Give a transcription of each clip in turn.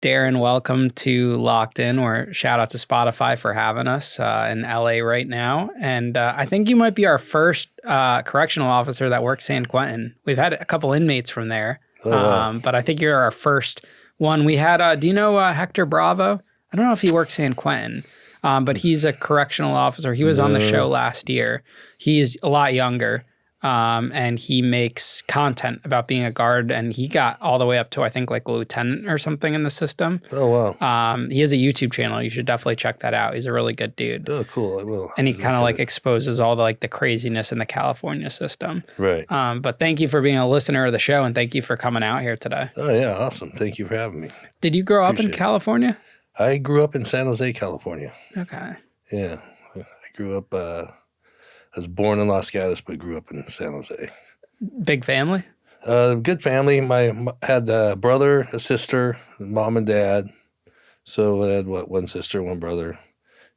Darren, welcome to Locked In, or shout out to Spotify for having us in LA right now. And I think you might be our first correctional officer that works San Quentin. We've had a couple inmates from there, but I think you're our first one. We had, do you know Hector Bravo? I don't know if he works San Quentin, but he's a correctional officer. He was on the show last year. He's a lot younger. And he makes content about being a guard, and he got all the way up to, I think, like lieutenant or something in the system. Oh, wow. He has a YouTube channel. You should definitely check that out. He's a really good dude. Oh, cool. I will. And he kind of like exposes all the the craziness in the California system. Right. But thank you for being a listener of the show, and thank you for coming out here today. Oh, yeah. Awesome. Thank you for having me. Did you grow up in California? I grew up in San Jose, California. Okay. Yeah. I grew up... I was born in Los Gatos, but grew up in San Jose. Big family? Good family. Had a brother, a sister, mom and dad. So I had, one sister, one brother.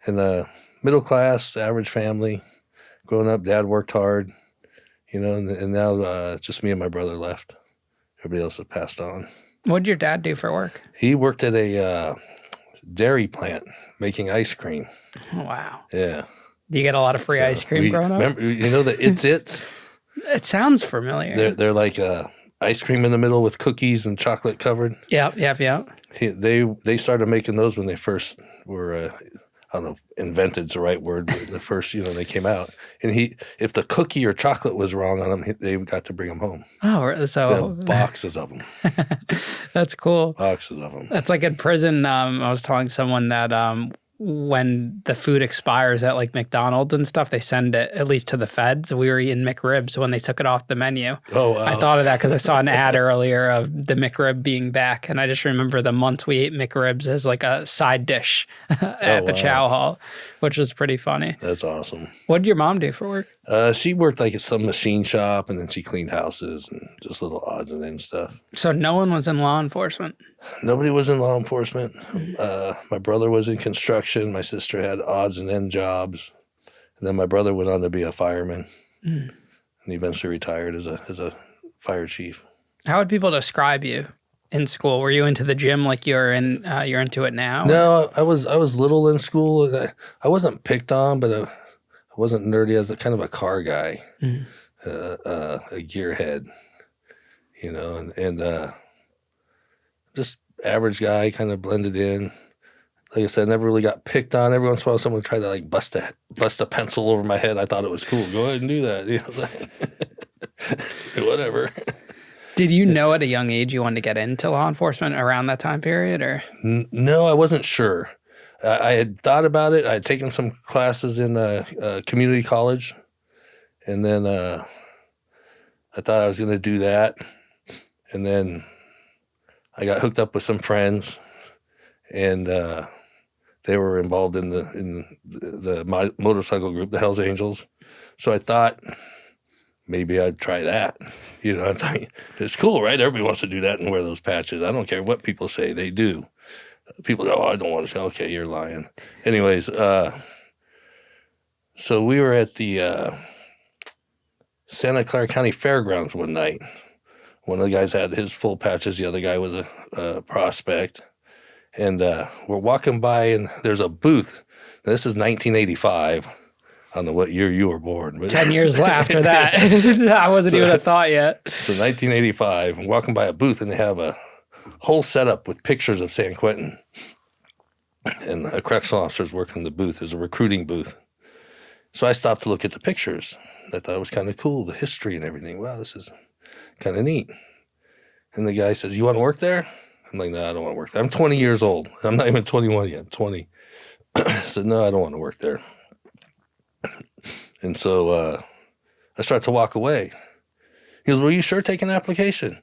And middle class, average family. Growing up, dad worked hard, and now just me and my brother left. Everybody else has passed on. What did your dad do for work? He worked at a dairy plant making ice cream. Oh, wow. Yeah. Do you get a lot of free ice cream growing up? Remember, the It's? It sounds familiar. They're like ice cream in the middle with cookies and chocolate covered. Yep. They started making those when they first were, I don't know, invented's the right word, but the first, they came out. And if the cookie or chocolate was wrong on them, they got to bring them home. Oh, so boxes of them. That's cool. Boxes of them. That's like in prison. I was telling someone that when the food expires at like McDonald's and stuff, they send it at least to the feds. We were eating McRibs when they took it off the menu. Oh, wow. I thought of that because I saw an ad earlier of the McRib being back, and I just remember the months we ate McRibs as like a side dish at the chow hall, which was pretty funny. That's awesome. What did your mom do for work? She worked like at some machine shop, and then she cleaned houses and just little odds and ends stuff. So no one was in law enforcement? Nobody was in law enforcement. My brother was in construction. My sister had odds and end jobs. And then my brother went on to be a fireman. And he eventually retired as a fire chief. How would people describe you in school? Were you into the gym like you're into it now? No, I was little in school. I wasn't picked on, but I wasn't nerdy. I was kind of a car guy, a gearhead, and just average guy, kind of blended in. Like I said, I never really got picked on. Every once in a while, someone would try to like bust a pencil over my head. I thought it was cool. Go ahead and do that. Whatever. Did you know at a young age you wanted to get into law enforcement around that time period, or? No, I wasn't sure. I had thought about it. I had taken some classes in community college, and then I thought I was going to do that, and then I got hooked up with some friends, and they were involved in the motorcycle group, the Hells Angels. So I thought maybe I'd try that. I thought it's cool, right? Everybody wants to do that and wear those patches. I don't care what people say, they do. People go, oh, I don't want to say, okay, you're lying. Anyways, so we were at the Santa Clara County Fairgrounds one night. One of the guys had his full patches. The other guy was a prospect. And we're walking by, and there's a booth. Now, this is 1985. I don't know what year you were born. But 10 years after that. I wasn't even a thought yet. So 1985, I'm walking by a booth, and they have a whole setup with pictures of San Quentin. And a correctional officer's working the booth. There's a recruiting booth. So I stopped to look at the pictures. I thought it was kind of cool, the history and everything. Wow, this is kind of neat. And the guy says, you want to work there? I'm like, no, I don't want to work there. I'm 20 years old. I'm not even 21 yet. I'm 20. I said, no, I don't want to work there. And so I start to walk away. He goes, well, you sure take an application?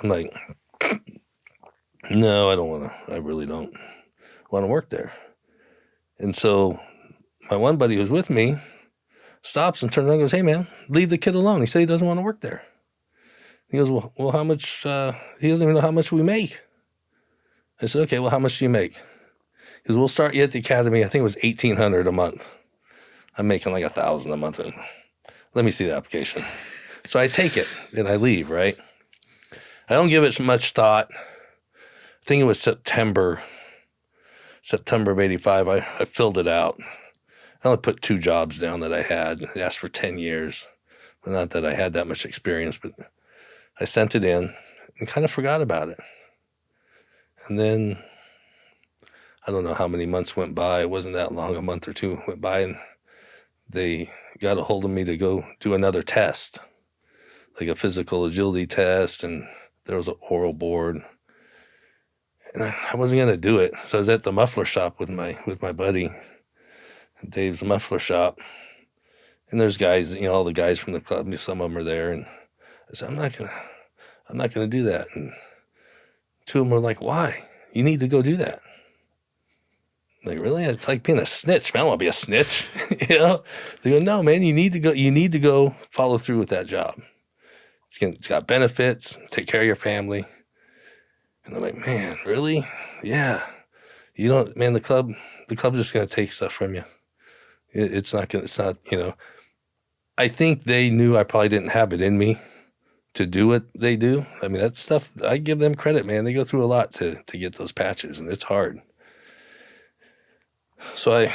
I'm like, no, I really don't want to work there. And so my one buddy who was with me stops and turns around and goes, hey, man, leave the kid alone. He said he doesn't want to work there. He goes, well, how much? He doesn't even know how much we make. I said, okay, well, how much do you make? He goes, we'll start you at the academy. I think it was $1,800 a month. I'm making like $1,000 a month. Let me see the application. So I take it and I leave, right? I don't give it much thought. I think it was September of 85. I filled it out. I only put 2 jobs down that I had. I asked for 10 years. Well, not that I had that much experience, but I sent it in and kind of forgot about it. And then I don't know how many months went by. It wasn't that long. A month or 2 went by, and they got a hold of me to go do another test, like a physical agility test, and there was an oral board. And I wasn't going to do it. So I was at the muffler shop with my buddy, Dave's muffler shop. And there's guys, all the guys from the club, some of them are there. And I said, I'm not going to do that. And 2 of them were like, why? You need to go do that. Like, really? It's like being a snitch, man. I don't want to be a snitch. They go, no, man, you need to go follow through with that job. It's got benefits, take care of your family. And I'm like, man, really? Yeah. Man, the club's just going to take stuff from you. It's not. I think they knew I probably didn't have it in me to do what they do. I mean, that stuff, I give them credit, man. They go through a lot to get those patches, and it's hard. So I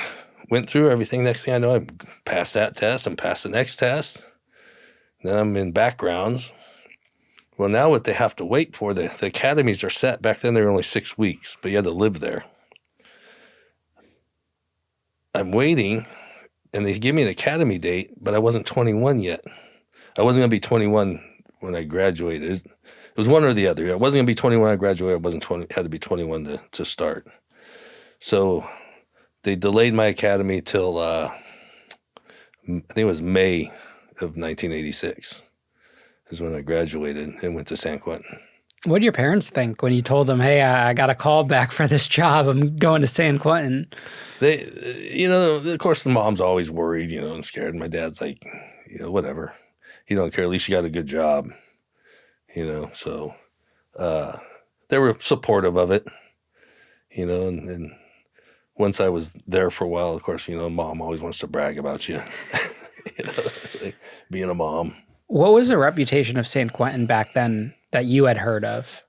went through everything. Next thing I know, I passed that test and passed the next test. Then I'm in backgrounds. Well, now what they have to wait for, the academies are set. Back then, they were only 6 weeks, but you had to live there. I'm waiting, and they give me an academy date, but I wasn't 21 yet. I wasn't going to be 21 when I graduated. It was one or the other. I wasn't going to be 21 when I graduated. I wasn't 20. Had to be 21 to start. So they delayed my academy till I think it was May of 1986 is when I graduated and went to San Quentin. What did your parents think when you told them, hey, I got a call back for this job. I'm going to San Quentin? They, of course, the mom's always worried, and scared. My dad's like, whatever. You don't care. At least you got a good job, So they were supportive of it, and once I was there for a while, of course, mom always wants to brag about you, like being a mom. What was the reputation of San Quentin back then that you had heard of?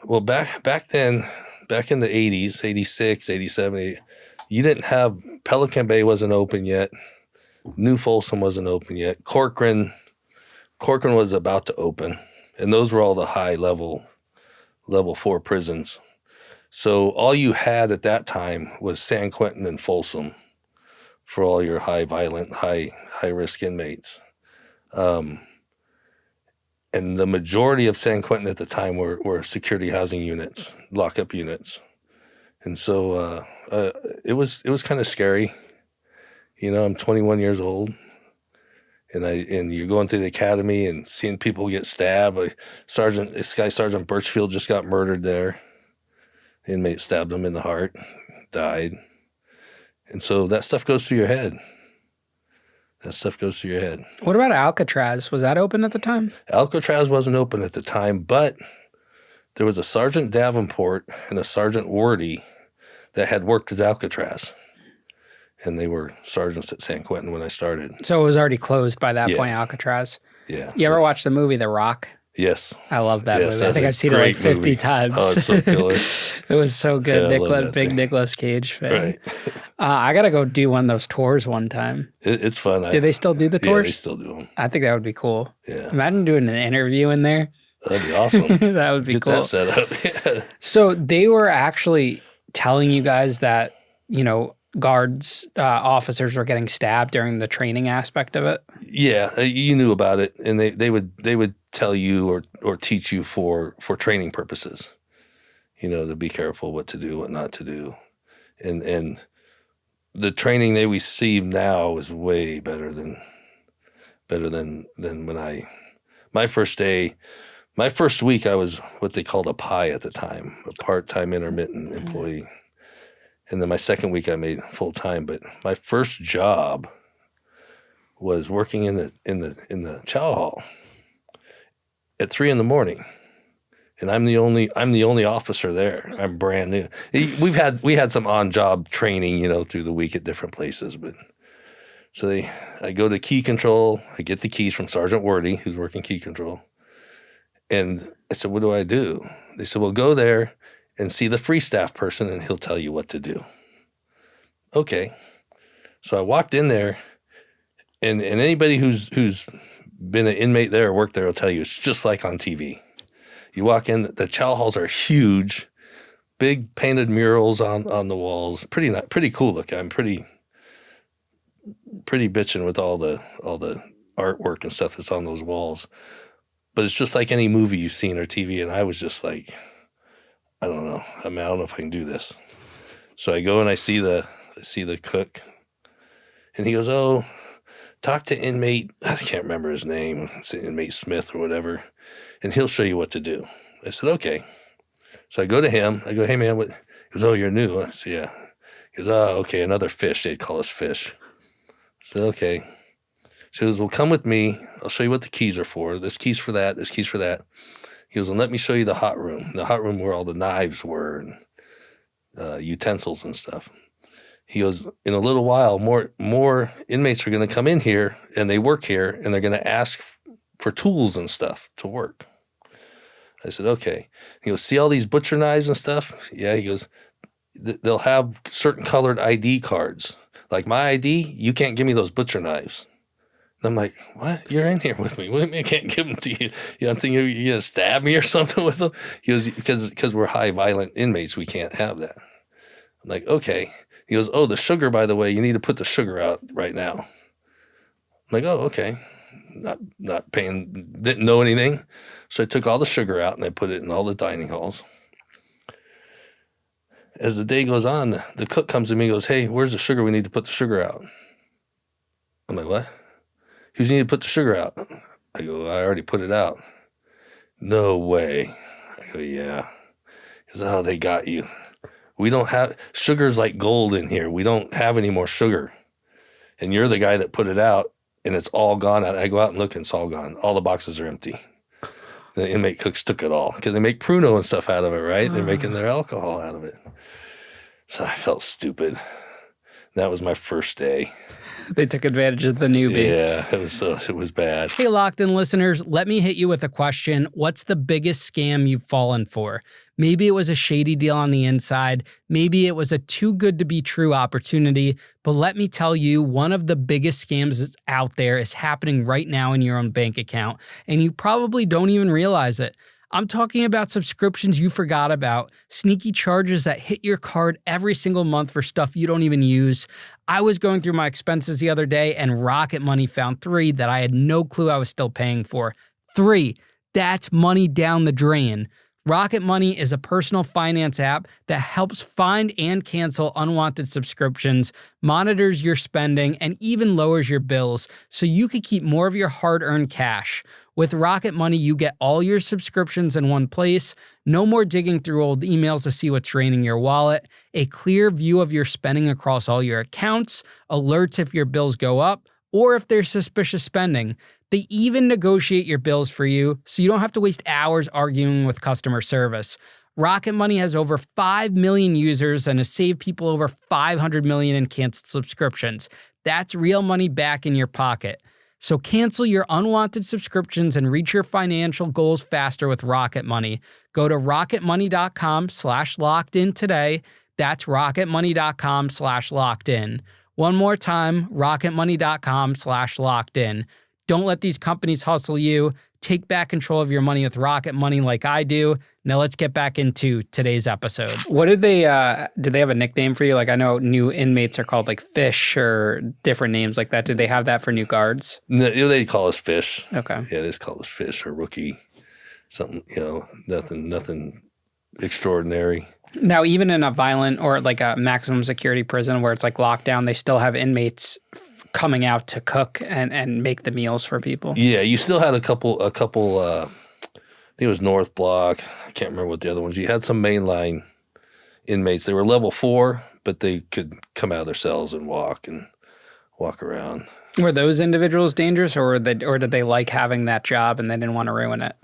Well, back then, back in the 80s, 86, 87, you didn't have, Pelican Bay wasn't open yet. New Folsom wasn't open yet. Corcoran was about to open. And those were all the high level 4 prisons. So all you had at that time was San Quentin and Folsom for all your high violent, high risk inmates. And the majority of San Quentin at the time were security housing units, lockup units. And so it was kind of scary. I'm 21 years old, and you're going through the academy and seeing people get stabbed. Sergeant Birchfield just got murdered there. The inmate stabbed him in the heart, died. And so that stuff goes through your head. What about Alcatraz? Was that open at the time? Alcatraz wasn't open at the time, but there was a Sergeant Davenport and a Sergeant Wardy that had worked at Alcatraz. And they were sergeants at San Quentin when I started. So it was already closed by that point, Alcatraz? Yeah. You ever watch the movie The Rock? Yes. I love that movie. I think I've seen it like 50 times. Oh, it's so killer. It was so good. Big Nicolas Cage fan. Right. I got to go do one of those tours one time. It's fun. Do they still do the tours? Yeah, they still do them. I think that would be cool. Yeah. Imagine doing an interview in there. That'd be awesome. That would be cool. Get that set up. Yeah. So they were actually telling you guys that, guards, officers were getting stabbed during the training aspect of it? Yeah, you knew about it, and they would tell you or teach you for training purposes, to be careful what to do, what not to do, and the training they receive now is way better than when my first week I was what they called a PI at the time, a part-time intermittent employee. And then my second week I made full time, but my first job was working in the chow hall at 3 a.m, and I'm the only officer there. I'm brand new. We had some on job training, through the week at different places, but so I go to key control. I get the keys from Sergeant Wordy, who's working key control, and I said, "What do I do?" They said, "Well, go there and see the free staff person, and he'll tell you what to do. Okay. So I walked in there, and anybody who's been an inmate there or worked there will tell you it's just like on TV. You walk in, the chow halls are huge, big painted murals on the walls. Pretty cool looking. I'm pretty bitching with all the artwork and stuff that's on those walls. But it's just like any movie you've seen or TV, and I was just like, I don't know. I mean, I don't know if I can do this. So I go and I see the cook, and he goes, "Oh, talk to inmate," I can't remember his name, it's inmate Smith or whatever, and he'll show you what to do. I said, okay. So I go to him. I go, "Hey, man," what? He goes, "Oh, you're new." I said, "Yeah." He goes, "Oh, okay, another fish." They'd call us fish. I said, okay. She goes, "Well, come with me. I'll show you what the keys are for. This key's for that. This key's for that." He goes, "And let me show you the hot room where all the knives were and utensils and stuff." He goes, "In a little while, more inmates are going to come in here, and they work here, and they're going to ask for tools and stuff to work." I said, okay. He goes, "See all these butcher knives and stuff?" Yeah. He goes, "They'll have certain colored ID cards. Like my ID, you can't give me those butcher knives." And I'm like, "What? You're in here with me. What do you mean I can't give them to you? I'm thinking you're going to stab me or something with them." He goes, because we're high violent inmates, we can't have that. I'm like, okay. He goes, "Oh, the sugar, by the way, you need to put the sugar out right now." I'm like, "Oh, okay." Not paying, didn't know anything. So I took all the sugar out and I put it in all the dining halls. As the day goes on, the cook comes to me and goes, "Hey, where's the sugar? We need to put the sugar out." I'm like, "What?" "You need to put the sugar out." I go, "I already put it out." "No way." I go, "Yeah." He goes, "Oh, they got you. We don't have, sugar's like gold in here. We don't have any more sugar. And you're the guy that put it out, and it's all gone." I go out and look, and it's all gone. All the boxes are empty. The inmate cooks took it all because they make Pruno and stuff out of it, right? They're making their alcohol out of it. So I felt stupid. That was my first day. They took advantage of the newbie. Yeah, it was bad. Hey, Locked In listeners, let me hit you with a question. What's the biggest scam you've fallen for? Maybe it was a shady deal on the inside. Maybe it was a too good to be true opportunity. But let me tell you, one of the biggest scams that's out there is happening right now in your own bank account, and you probably don't even realize it. I'm talking about subscriptions you forgot about, sneaky charges that hit your card every single month for stuff you don't even use. I was going through my expenses the other day, and Rocket Money found 3 that I had no clue I was still paying for. 3. That's money down the drain. Rocket Money is a personal finance app that helps find and cancel unwanted subscriptions, monitors your spending, and even lowers your bills so you can keep more of your hard-earned cash. With Rocket Money, you get all your subscriptions in one place, no more digging through old emails to see what's draining your wallet, a clear view of your spending across all your accounts, alerts if your bills go up, or if there's suspicious spending. They even negotiate your bills for you, so you don't have to waste hours arguing with customer service. Rocket Money has over 5 million users and has saved people over $500 million in canceled subscriptions. That's real money back in your pocket. So cancel your unwanted subscriptions and reach your financial goals faster with Rocket Money. Go to rocketmoney.com/lockedin today. That's rocketmoney.com/lockedin. One more time, rocketmoney.com/lockedin. Don't let these companies hustle you. Take back control of your money with Rocket Money like I do. Now let's get back into today's episode. What did they have a nickname for you? Like I know new inmates are called like Fish or different names like that. Did they have that for new guards? No, they call us Fish. Okay. Yeah, they just call us Fish or Rookie. Something, nothing extraordinary. Now, even in a violent or like a maximum security prison where it's like lockdown, they still have inmates coming out to cook and make the meals for people. Yeah, you still had a couple. I think it was North Block. I can't remember what the other ones. You had some mainline inmates. They were level 4, but they could come out of their cells and walk around. Were those individuals dangerous, or did they like having that job and they didn't want to ruin it?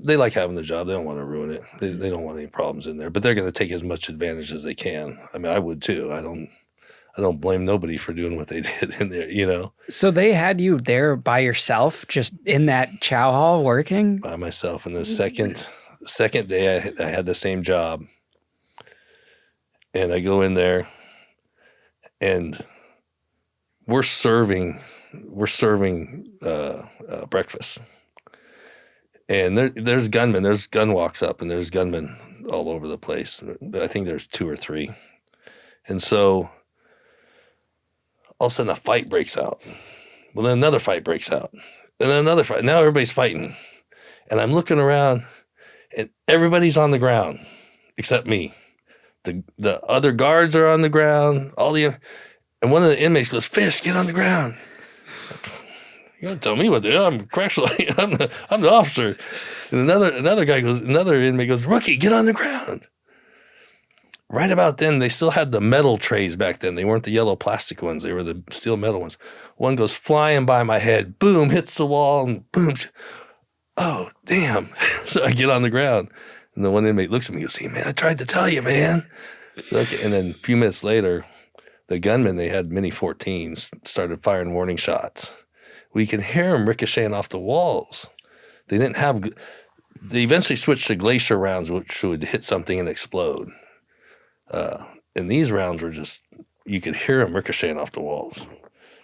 They like having the job. They don't want to ruin it. They don't want any problems in there, but they're going to take as much advantage as they can. I mean, I would too. I don't blame nobody for doing what they did in there, So they had you there by yourself, just in that chow hall working? By myself. And the second day I had the same job. And I go in there, and we're serving breakfast. And there's gunmen. There's gun walks up, and there's gunmen all over the place. I think there's 2 or 3. And so all of a sudden a fight breaks out. Well, then another fight breaks out. And then another fight. Now everybody's fighting. And I'm looking around, and everybody's on the ground except me. The other guards are on the ground. And one of the inmates goes, "Fish, get on the ground." You don't tell me what to do. I'm correctional. I'm the officer. And another inmate goes, "Rookie, get on the ground." Right about then, they still had the metal trays back then. They weren't the yellow plastic ones. They were the steel metal ones. One goes flying by my head, boom, hits the wall, and boom. Oh, damn. So I get on the ground. And the one inmate looks at me and goes, "See, man, I tried to tell you, man." So, okay. And then a few minutes later, the gunmen, they had Mini 14s, started firing warning shots. We could hear them ricocheting off the walls. They eventually switched to glacier rounds, which would hit something and explode. And these rounds were just, you could hear them ricocheting off the walls.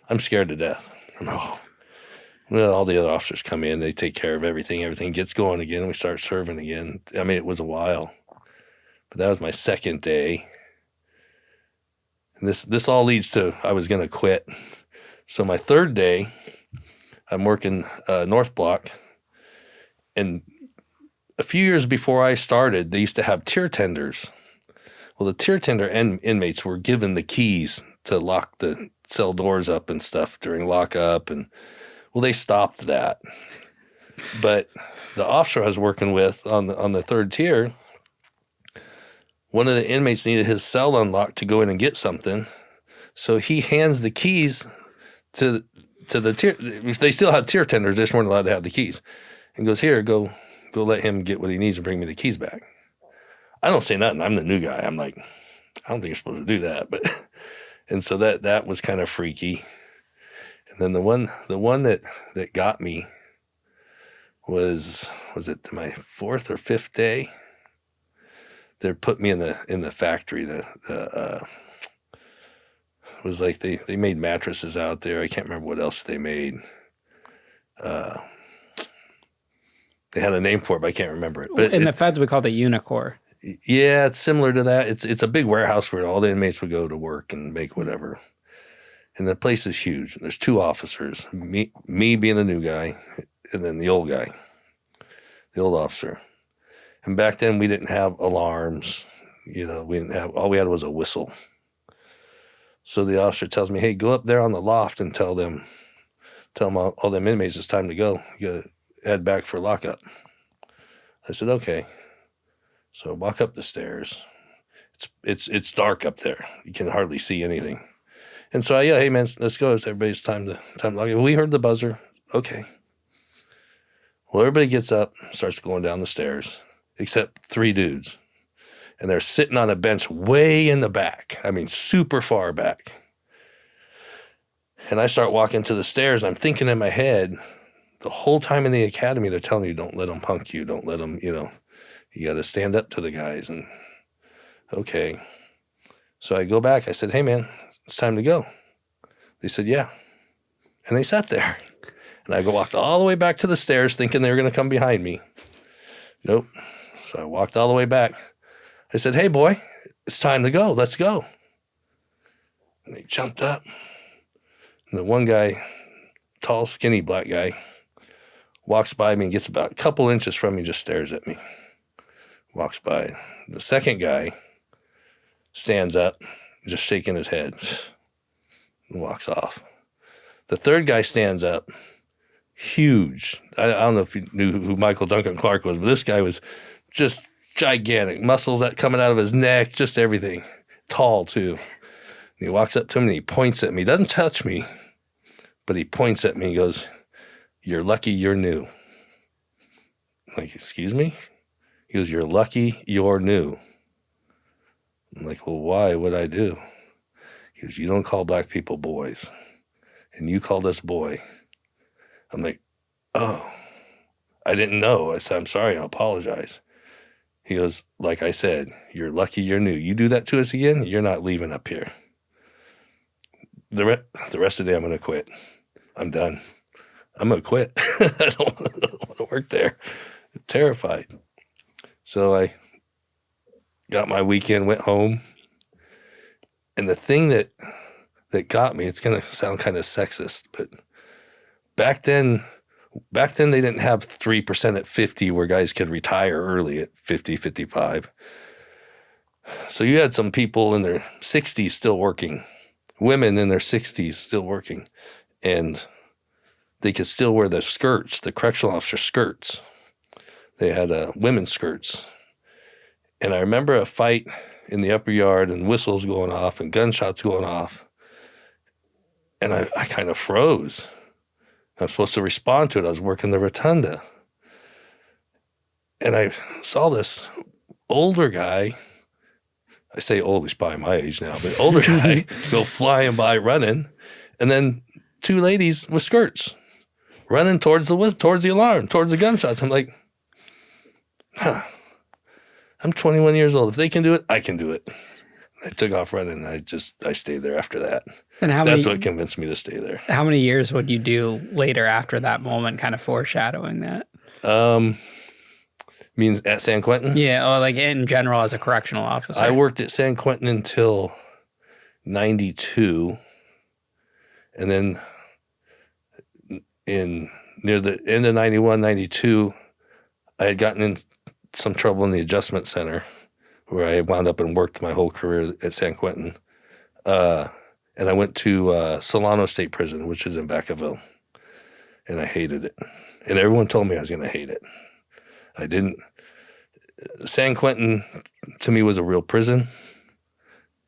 I'm scared to death. Well, all the other officers come in, they take care of everything. Everything gets going again. We start serving again. I mean, it was a while. But that was my second day. And this all leads to, I was going to quit. So my third day, I'm working North Block. And a few years before I started, they used to have tier tenders. Well, the tier tender inmates were given the keys to lock the cell doors up and stuff during lockup. And, well, they stopped that. But the officer I was working with on the third tier, one of the inmates needed his cell unlocked to go in and get something. So he hands the keys to the tier. They still had tier tenders, they just weren't allowed to have the keys. And goes, "Here, go let him get what he needs and bring me the keys back." I don't say nothing. I'm the new guy. I'm like, I don't think you're supposed to do that. But and so that was kind of freaky. And then the one that got me was it my 4th or 5th day? They put me in the factory. It was like they made mattresses out there. I can't remember what else they made. They had a name for it, but I can't remember it. But in the feds, we called it Unicore. Yeah, it's similar to that. It's a big warehouse where all the inmates would go to work and make whatever. And the place is huge. There's 2 officers, me being the new guy, and then the old guy, the old officer. And back then we didn't have alarms. All we had was a whistle. So the officer tells me, "Hey, go up there on the loft and tell them all them inmates it's time to go. You got to head back for lockup." I said, "Okay." So I walk up the stairs. It's dark up there. You can hardly see anything. And so I yell, "Hey man, let's go. It's everybody's time to lock up." We heard the buzzer. Okay. Well, everybody gets up, starts going down the stairs, except 3 dudes. And they're sitting on a bench way in the back. I mean, super far back. And I start walking to the stairs. I'm thinking in my head, the whole time in the academy, they're telling you, don't let them punk you. Don't let them, you got to stand up to the guys. And okay. So I go back. I said, "Hey, man, it's time to go." They said, "Yeah." And they sat there. And I walked all the way back to the stairs thinking they were going to come behind me. Nope. So I walked all the way back. I said, "Hey, boy, it's time to go. Let's go." And they jumped up. And the one guy, tall, skinny black guy, walks by me and gets about a couple inches from me, just stares at me. Walks by. The second guy stands up, just shaking his head, and walks off. The third guy stands up, huge. I don't know if you knew who Michael Duncan Clark was, but this guy was just gigantic. Muscles coming out of his neck, just everything. Tall, too. And he walks up to him and he points at me. He doesn't touch me, but he points at me and goes, "You're lucky you're new." I'm like, "Excuse me?" He goes, "You're lucky you're new." I'm like, "Well, why? What'd I do?" He goes, "You don't call black people boys. And you called us boy." I'm like, "Oh, I didn't know." I said, "I'm sorry, I apologize." He goes, like I said, you're lucky you're new. You do that to us again, you're not leaving up here. The rest of the day, I'm going to quit. I'm done. I'm going to quit. I don't want to work there. I'm terrified. So I got my weekend, went home. And the thing that got me, it's going to sound kind of sexist, but back then they didn't have 3% at 50 where guys could retire early at 50, 55. So you had some people in their 60s still working, women in their 60s still working, and they could still wear the skirts, the correctional officer skirts. They had women's skirts. And I remember a fight in the upper yard and whistles going off and gunshots going off. And I kind of froze. I'm supposed to respond to it. I was working the rotunda. And I saw this older guy, I say old, he's probably my age now, but older guy go flying by running. And then two ladies with skirts running towards the alarm, towards the gunshots. I'm like, I'm 21 years old. If they can do it, I can do it. I took off running. I stayed there after that. And that's what convinced me to stay there. How many years would you do later after that moment, kind of foreshadowing that? Means at San Quentin? Yeah, or like in general as a correctional officer. I worked at San Quentin until 92. And then near the end of 91, 92, I had gotten in some trouble in the adjustment center where I wound up and worked my whole career at San Quentin. And I went to Solano State Prison, which is in Vacaville. And I hated it. And everyone told me I was going to hate it. I didn't. San Quentin, to me, was a real prison.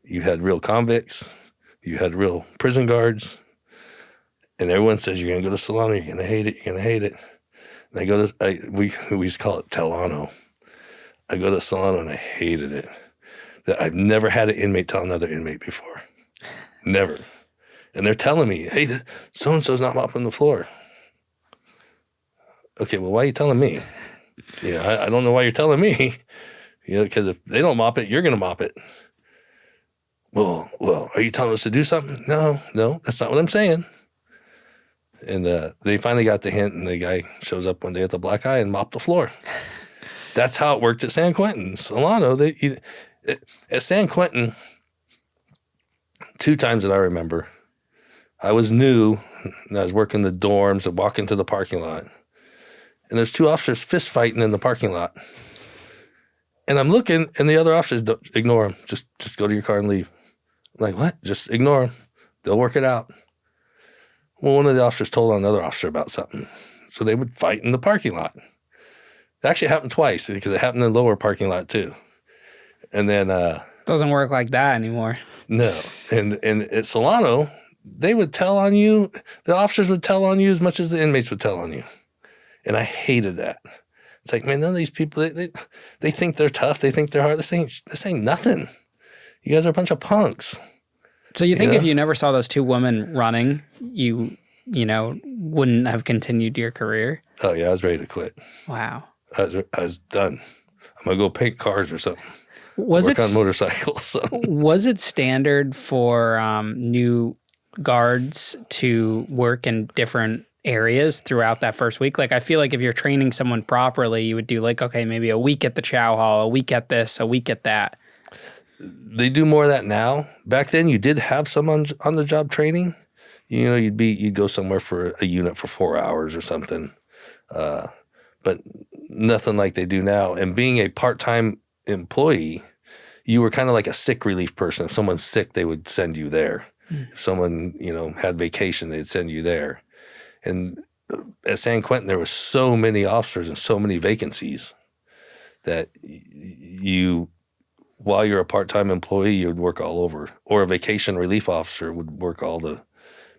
You had real convicts. You had real prison guards. And everyone says, you're going to go to Solano, you're going to hate it, you're going to hate it. And I go to, we used to call it Telano. I go to Solano and I hated it. I've never had an inmate tell another inmate before. Never. And they're telling me, hey, so-and-so's not mopping the floor. Okay, well, why are you telling me? Yeah, I don't know why you're telling me. Because if they don't mop it, you're going to mop it. Well, are you telling us to do something? No, that's not what I'm saying. And they finally got the hint, and the guy shows up one day at the Black Eye and mopped the floor. That's how it worked at San Quentin. Solano, at San Quentin, 2 times that I remember, I was new, and I was working the dorms and walking to the parking lot. And there's 2 officers fist fighting in the parking lot. And I'm looking, and the other officers ignore them. Just go to your car and leave. I'm like, what? Just ignore them. They'll work it out. Well, one of the officers told another officer about something. So they would fight in the parking lot. It actually happened twice because it happened in the lower parking lot too. And then doesn't work like that anymore. No. And at Solano, they would tell on you. The officers would tell on you as much as the inmates would tell on you. And I hated that. It's like, man, none of these people, they think they're tough. They think they're hard. This ain't nothing. You guys are a bunch of punks. So you think if you never saw those 2 women running, you wouldn't have continued your career? Oh, yeah. I was ready to quit. Wow. I was done. I'm going to go paint cars or something. Work on motorcycles. Was it standard for new guards to work in different areas throughout that first week? Like, I feel like if you're training someone properly, you would do like, okay, maybe a week at the chow hall, a week at this, a week at that. They do more of that now. Back then, you did have some on the job training. You'd go somewhere for a unit for 4 hours or something, but nothing like they do now. And being a part-time employee, you were kind of like a sick relief person. If someone's sick, they would send you there. If someone had vacation, they'd send you there. And at San Quentin, there were so many officers and so many vacancies that while you're a part-time employee, you would work all over. Or a vacation relief officer would work all the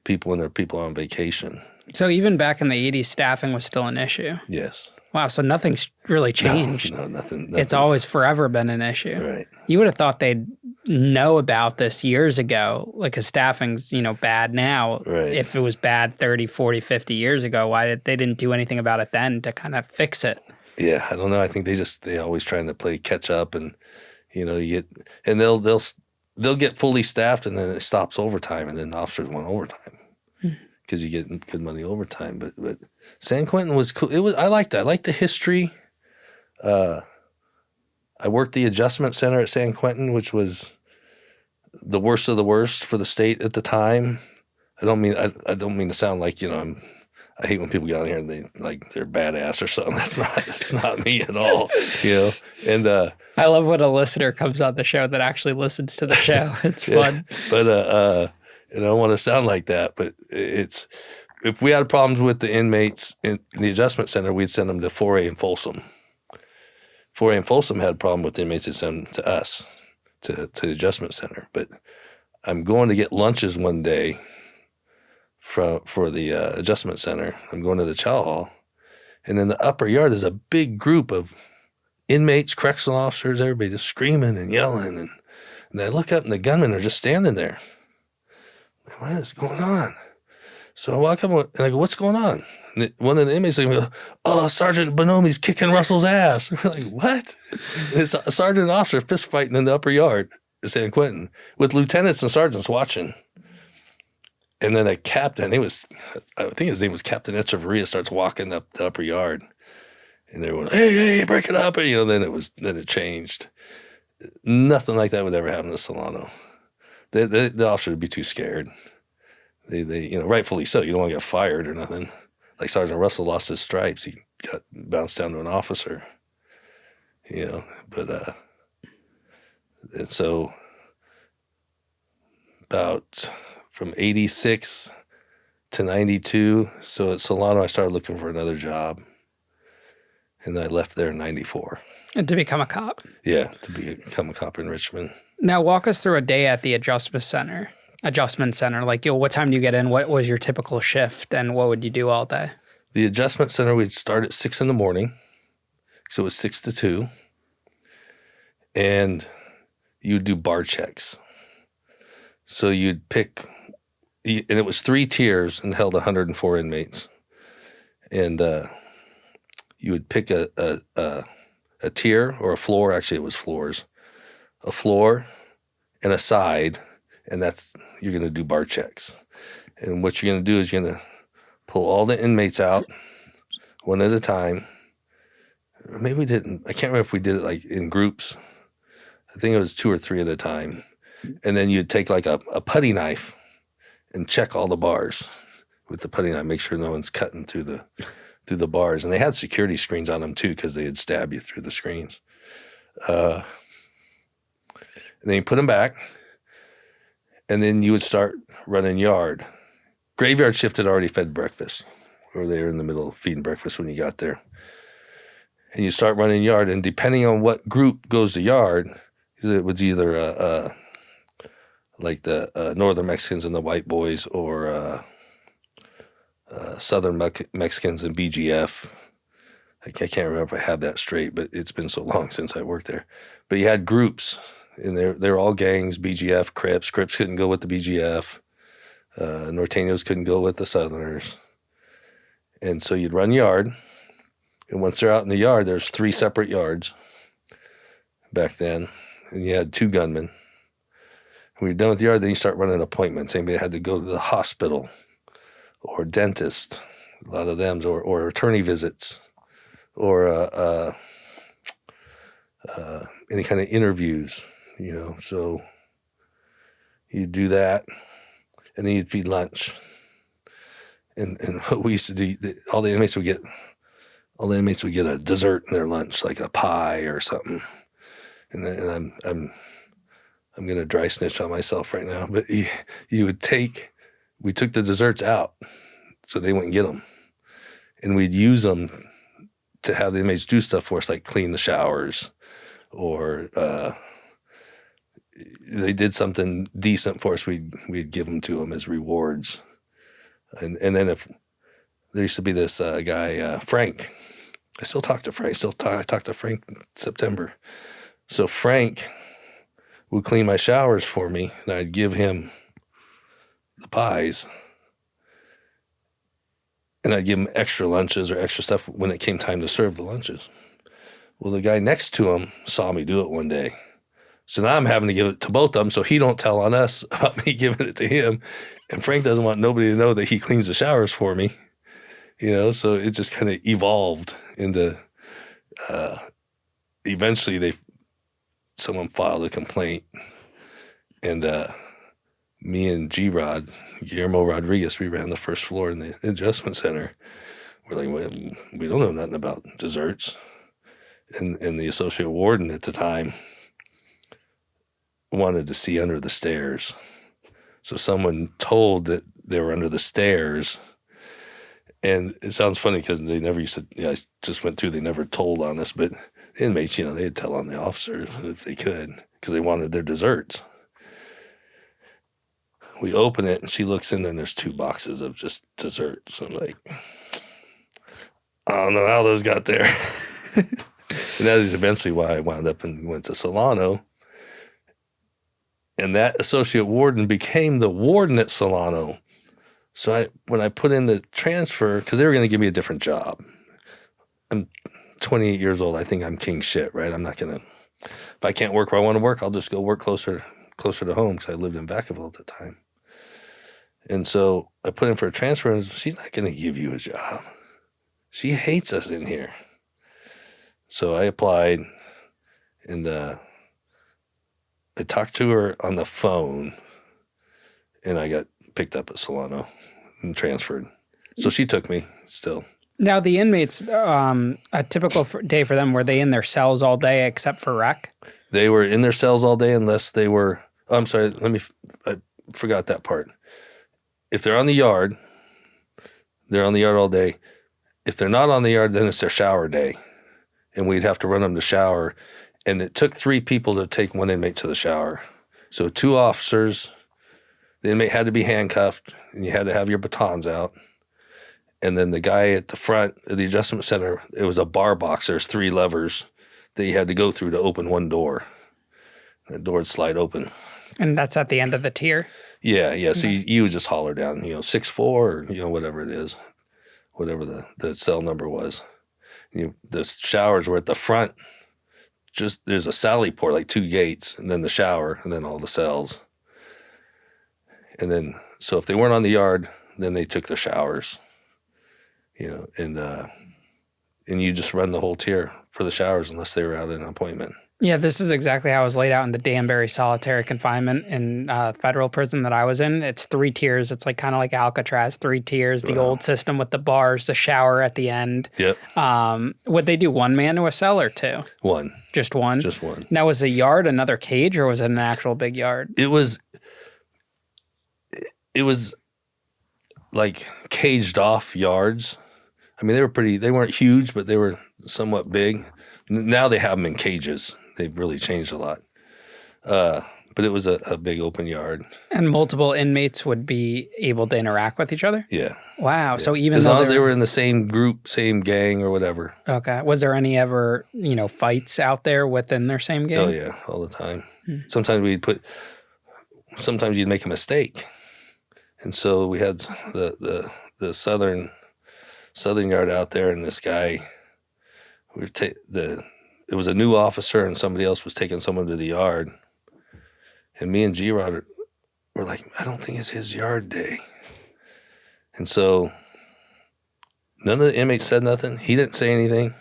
people when there are people on vacation. So even back in the 80s, staffing was still an issue? Yes. Wow, so nothing's really changed. No, nothing. It's always forever been an issue. Right. You would have thought they'd know about this years ago, like, because staffing's, bad now. Right. If it was bad 30, 40, 50 years ago, why they didn't do anything about it then to kind of fix it? Yeah, I don't know. I think they always trying to play catch up, and you get, and they'll get fully staffed, and then it stops overtime, and then officers want overtime because you get good money overtime. But San Quentin was cool. I liked that. I liked the history. I worked the adjustment center at San Quentin, which was the worst of the worst for the state at the time. I don't mean to sound like I hate when people get on here and they're badass or something. That's not me at all. And I love when a listener comes on the show that actually listens to the show. It's fun. But and I don't want to sound like that, but it's, if we had problems with the inmates in the adjustment center, we'd send them to 4A and Folsom. 4A and Folsom had a problem with the inmates, and send them to us, to the adjustment center. But I'm going to get lunches one day for the adjustment center. I'm going to the chow hall, and in the upper yard, there's a big group of inmates, correctional officers, everybody just screaming and yelling. And I look up, and the gunmen are just standing there. What is going on? So I walk up and I go, what's going on? And one of the inmates goes, oh, Sergeant Bonomi's kicking Russell's ass. We're like, what? It's a sergeant and officer fist fighting in the upper yard at San Quentin with lieutenants and sergeants watching. And then a captain, I think his name was Captain Echeverria, starts walking up the upper yard. And everyone, hey, break it up. And, then it changed. Nothing like that would ever happen to Solano. The officer would be too scared. They rightfully so. You don't want to get fired or nothing. Like Sergeant Russell lost his stripes. He got bounced down to an officer. But and so about from 86 to 92. So at Solano, I started looking for another job. And I left there in 94. And to become a cop? Yeah, to become a cop in Richmond. Now walk us through a day at the adjustment center. Like, what time do you get in? What was your typical shift, and what would you do all day? The adjustment center, we'd start at 6 a.m. So it was 6 to 2. And you'd do bar checks. So you'd pick, and it was 3 tiers and held 104 inmates. And you would pick a tier or a floor. Actually, it was floors. A floor and a side, and you're going to do bar checks. And what you're going to do is you're going to pull all the inmates out one at a time. Or maybe we didn't. I can't remember if we did it like in groups. I think it was 2 or 3 at a time. And then you'd take like a putty knife and check all the bars with the putty knife, make sure no one's cutting through the bars. And they had security screens on them too, because they'd stab you through the screens. And then you put them back, and then you would start running yard. Graveyard shift had already fed breakfast, or they were in the middle of feeding breakfast when you got there. And you start running yard, and depending on what group goes to yard, it was either like the Northern Mexicans and the white boys, or Southern Mexicans and BGF. I can't remember if I have that straight, but it's been so long since I worked there. But you had groups, and they were all gangs, BGF, Crips. Crips couldn't go with the BGF. Norteños couldn't go with the Southerners. And so you'd run yard, and once they're out in the yard, there's 3 separate yards back then, and you had 2 gunmen. When you're done with the yard, then you start running appointments. Anybody had to go to the hospital or dentist, a lot of them, or attorney visits, or any kind of interviews, So you'd do that, and then you'd feed lunch. And what we used to do, all the inmates would get a dessert in their lunch, like a pie or something. And I'm gonna dry snitch on myself right now, but we took the desserts out so they wouldn't get them, and we'd use them to have the inmates do stuff for us, like clean the showers, or they did something decent for us, we'd give them to them as rewards. And then if there used to be this guy, Frank, I still talk to Frank. I talked to Frank in September. So Frank would clean my showers for me, and I'd give him the pies, and I'd give him extra lunches or extra stuff when it came time to serve the lunches. Well, the guy next to him saw me do it one day. So now I'm having to give it to both of them so he don't tell on us about me giving it to him. And Frank doesn't want nobody to know that he cleans the showers for me. So it just kind of evolved into eventually someone filed a complaint. And me and G-Rod, Guillermo Rodriguez, we ran the first floor in the adjustment center. We're like, well, we don't know nothing about desserts. And the associate warden at the time wanted to see under the stairs. So someone told that they were under the stairs. And it sounds funny because they never used to, I just went through, they never told on us. But the inmates, they'd tell on the officers if they could because they wanted their desserts. We open it and she looks in there and there's 2 boxes of just desserts. I'm like, I don't know how those got there. And that is eventually why I wound up and went to Solano. And that associate warden became the warden at Solano. So when I put in the transfer, because they were going to give me a different job. I'm 28 years old. I think I'm king shit, right? I'm not going to, if I can't work where I want to work, I'll just go work closer to home because I lived in Vacaville at the time. And so I put in for a transfer and she's not going to give you a job. She hates us in here. So I applied and I talked to her on the phone and I got picked up at Solano and transferred. So she took me still. Now the inmates, a typical day for them, were they in their cells all day except for rec? They were in their cells all day unless they were, I'm sorry, I forgot that part. If they're on the yard, they're on the yard all day. If they're not on the yard, then it's their shower day. And we'd have to run them to shower. And it took 3 people to take 1 inmate to the shower. So 2 officers, the inmate had to be handcuffed, and you had to have your batons out. And then the guy at the front of the adjustment center, it was a bar box. There's 3 levers that you had to go through to open one door. That door would slide open. And that's at the end of the tier? Yeah. So you would just holler down, 6'4", or, whatever it is, whatever the cell number was. The showers were at the front. Just there's a sally port, like 2 gates, and then the shower, and then all the cells. And then, so if they weren't on the yard, then they took the showers, and you just run the whole tier for the showers unless they were out in an appointment. Yeah, this is exactly how it was laid out in the Danbury solitary confinement in federal prison that I was in. It's 3 tiers. It's kind of like Alcatraz, 3 tiers, the old system with the bars, the shower at the end. Yep. Would they do 1 man to a cell or 2? 1. Just 1? Just 1. Now, was a yard another cage or was it an actual big yard? It was like caged off yards. I mean, they weren't huge, but they were somewhat big. Now they have them in cages. They've really changed a lot. But it was a big open yard. And multiple inmates would be able to interact with each other? Yeah. Wow. Yeah. So even as long as they were in the same group, same gang or whatever. Okay. Was there any ever, fights out there within their same gang? Oh, yeah. All the time. Sometimes sometimes you'd make a mistake. And so we had the southern yard out there, and this guy, it was a new officer and somebody else was taking someone to the yard. And me and G-Rod were like, I don't think it's his yard day. And so none of the inmates said nothing. He didn't say anything.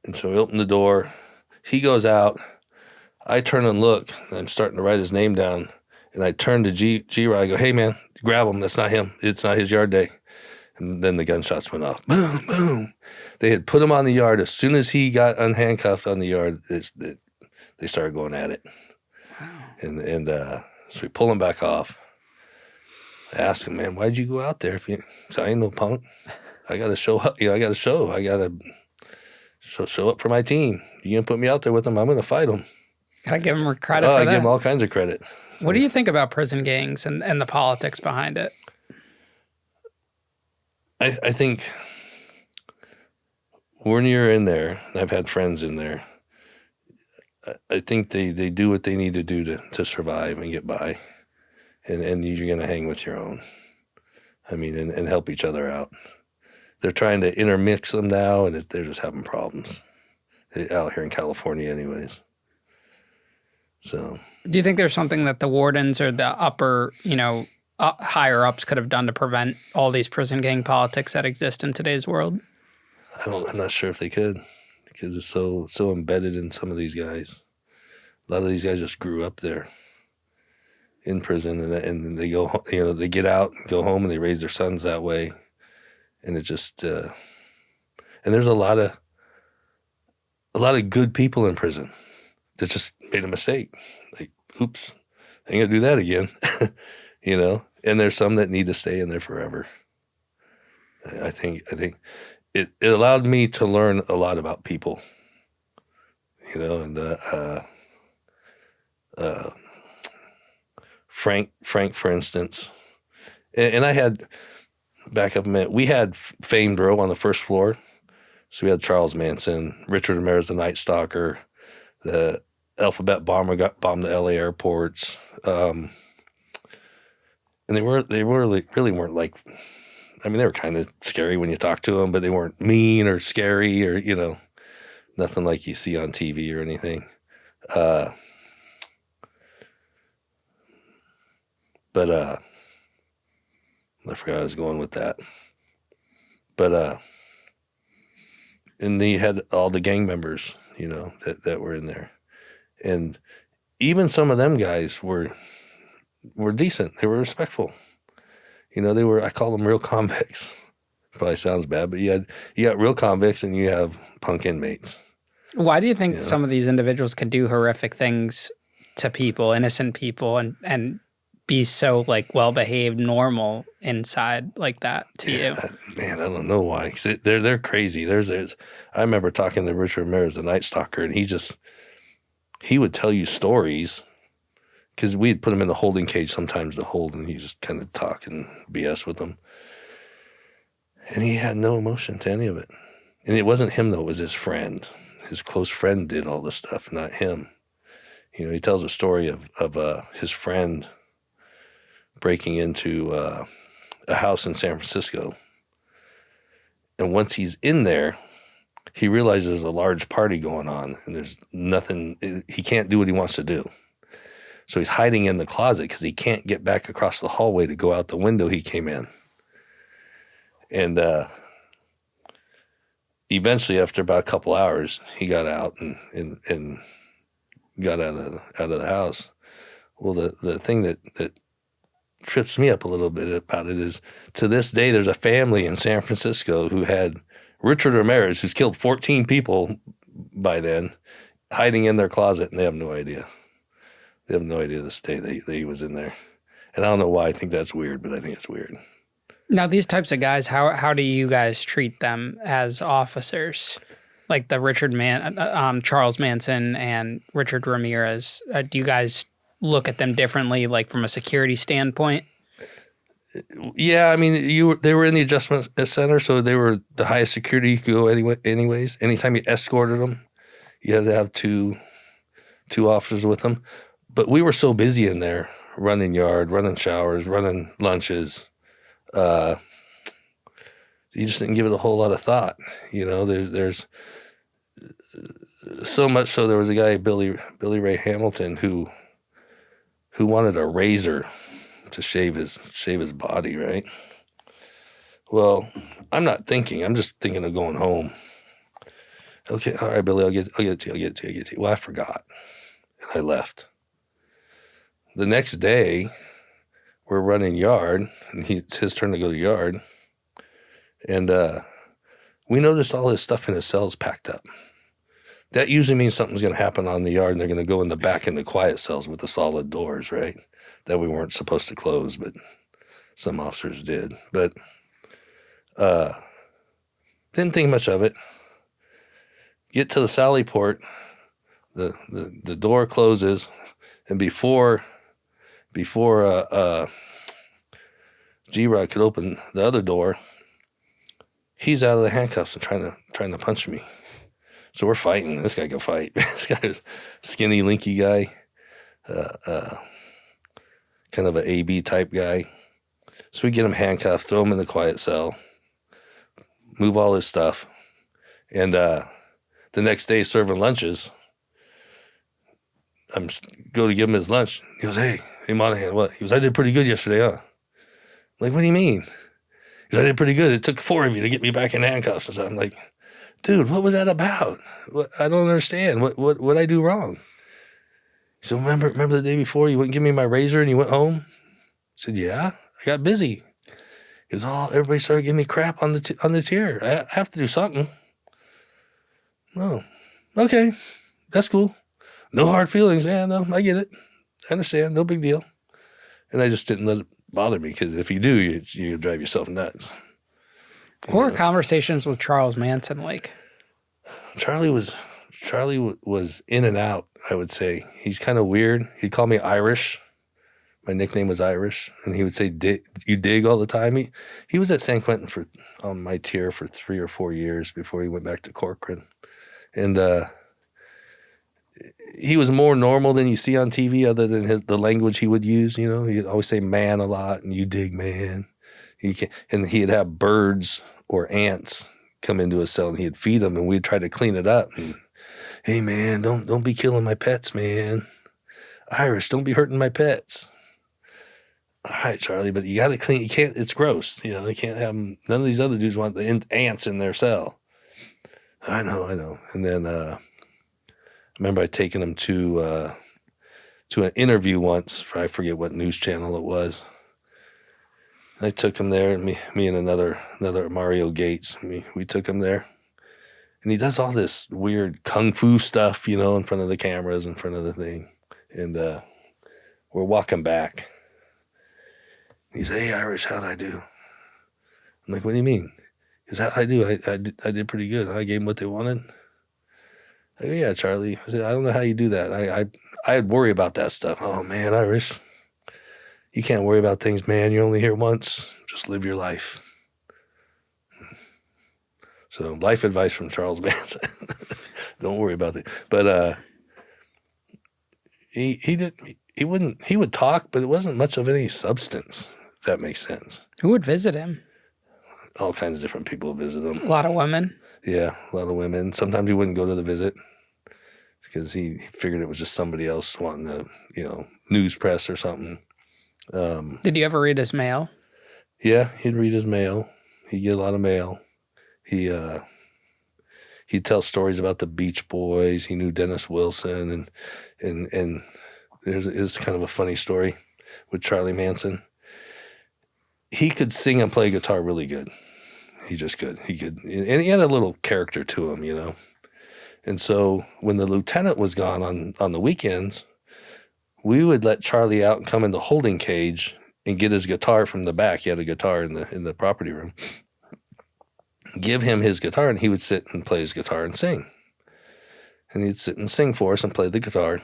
And so we opened the door. He goes out. I turn and look, and I'm starting to write his name down. And I turn to G-Rod. I go, hey, man, grab him. That's not him. It's not his yard day. And then the gunshots went off. Boom, boom. They had put him on the yard. As soon as he got unhandcuffed on the yard, they started going at it. Wow. And so we pull him back off. I asked him, man, why'd you go out there? So I ain't no punk. I got to show up. I got to show. I got to show up for my team. You going to put me out there with them, I'm going to fight them. Gotta give him credit for that. I give him all kinds of credit. So, what do you think about prison gangs and the politics behind it? I think when you're in there, and I've had friends in there, I think they do what they need to do to survive and get by. And you're going to hang with your own. I mean, and help each other out. They're trying to intermix them now, and they're just having problems. out here in California anyways. So do you think there's something that the wardens or the upper, higher ups could have done to prevent all these prison gang politics that exist in today's world? I'm not sure if they could, because it's so embedded in some of these guys. A lot of these guys just grew up there in prison, and they go, they get out and go home, and they raise their sons that way, and it just and there's a lot of good people in prison that just made a mistake, like, oops, I ain't gonna do that again, And there's some that need to stay in there forever. I think it allowed me to learn a lot about people, and Frank, for instance, and I had, back up a minute, we had famed row on the first floor. So we had Charles Manson, Richard Ramirez, the Night Stalker, the Alphabet Bomber bombed the LA airports. And they really weren't like, I mean, they were kind of scary when you talk to them, but they weren't mean or scary or, nothing like you see on TV or anything. But I forgot I was going with that. But and they had all the gang members, that were in there. And even some of them guys were decent. They were respectful. I call them real convicts. Probably sounds bad, but you got real convicts and you have punk inmates. Why do you think some of these individuals could do horrific things to people, innocent people, and be so like well-behaved, normal inside like that to you? Man, I don't know why. 'Cause they're crazy. There's I remember talking to Richard Ramirez, the Night Stalker, and he would tell you stories, because we'd put him in the holding cage sometimes to hold, and he just kind of talk and BS with them. And he had no emotion to any of it. And it wasn't him, though. It was his friend. His close friend did all this stuff, not him. He tells a story of his friend breaking into a house in San Francisco. And once he's in there, he realizes there's a large party going on, and there's nothing, he can't do what he wants to do. So he's hiding in the closet because he can't get back across the hallway to go out the window he came in. And eventually, after about a couple hours, he got out and got out of the house. Well, the thing that trips me up a little bit about it is, to this day, there's a family in San Francisco who had Richard Ramirez, who's killed 14 people by then, hiding in their closet, and they have no idea. They have no idea to this day that he was in there. And I don't know why I think that's weird, but I think it's weird. Now, these types of guys, how do you guys treat them as officers? Like the Charles Manson and Richard Ramirez, do you guys look at them differently, like from a security standpoint? Yeah, I mean, they were in the adjustment center, so they were the highest security you could go anyways. Anytime you escorted them, you had to have two officers with them. But we were so busy in there, running yard, running showers, running lunches. You just didn't give it a whole lot of thought. There's so much so there was a guy, Billy Ray Hamilton, who wanted a razor to shave his body, right? Well, I'm not thinking. I'm just thinking of going home. Okay, all right, Billy, I'll get it to you. Well, I forgot, and I left. The next day, we're running yard, and it's his turn to go to yard, and we noticed all his stuff in his cells packed up. That usually means something's going to happen on the yard, and they're going to go in the back in the quiet cells with the solid doors, right? That we weren't supposed to close, but some officers did. But didn't think much of it. Get to the Sally Port, the door closes, and before G-Rod could open the other door, he's out of the handcuffs and trying to punch me. So we're fighting. This guy can fight. This guy is a skinny, linky guy, kind of an AB type guy. So we get him handcuffed, throw him in the quiet cell, move all his stuff. And the the next day serving lunches. I'm go to give him his lunch. He goes, hey, Monohan, what? He goes, I did pretty good yesterday, huh? I'm like, what do you mean? He goes, I did pretty good. It took 4 of you to get me back in handcuffs. So I'm like, dude, what was that about? I don't understand. What I do wrong? So remember the day before you wouldn't give me my razor and you went home? I said, yeah, I got busy. He goes, oh, everybody started giving me crap on the tier. I have to do something. Oh, okay, that's cool. No hard feelings. Yeah, no, I get it. I understand. No big deal. And I just didn't let it bother me because if you do, you drive yourself nuts. What were conversations with Charles Manson like? Charlie was in and out, I would say. He's kind of weird. He'd call me Irish. My nickname was Irish. And he would say, you dig all the time. He was at San Quentin on my tier for 3 or 4 years before he went back to Corcoran. And he was more normal than you see on TV other than the language he would use. You know, he'd always say man a lot and you dig, man. And he'd have birds or ants come into his cell and he'd feed them and we'd try to clean it up. And, hey, man, don't be killing my pets, man. Irish, don't be hurting my pets. All right, Charlie, but you got to clean. You can't. It's gross. You know, you can't have them. None of these other dudes want the ants in their cell. I know. And then I remember I taking him to an interview once. I forget what news channel it was. I took him there. Me and another Mario Gates. We took him there, and he does all this weird kung fu stuff, you know, in front of the cameras, in front of the thing, and we're walking back. He said, hey, Irish, how'd I do? I'm like, what do you mean? He goes, how'd I do? I did pretty good. I gave them what they wanted. I go, yeah, Charlie. I said, I don't know how you do that. I'd worry about that stuff. Oh, man, Irish. You can't worry about things, man. You're only here once. Just live your life. So life advice from Charles Manson. Don't worry about it. But he would talk, but it wasn't much of any substance. That makes sense. Who would visit him? All kinds of different people would visit him. A lot of women? Yeah, a lot of women. Sometimes he wouldn't go to the visit because he figured it was just somebody else wanting to, you know, news press or something. Did you ever read his mail? Yeah, he'd read his mail. He'd get a lot of mail. He'd tell stories about the Beach Boys. He knew Dennis Wilson, and there's kind of a funny story with Charlie Manson. He could sing and play guitar really good. He just could. He could, and he had a little character to him, you know. And so when the lieutenant was gone on the weekends, we would let Charlie out and come in the holding cage and get his guitar from the back. He had a guitar in the property room. Give him his guitar, and he would sit and play his guitar and sing. And he'd sit and sing for us and play the guitar.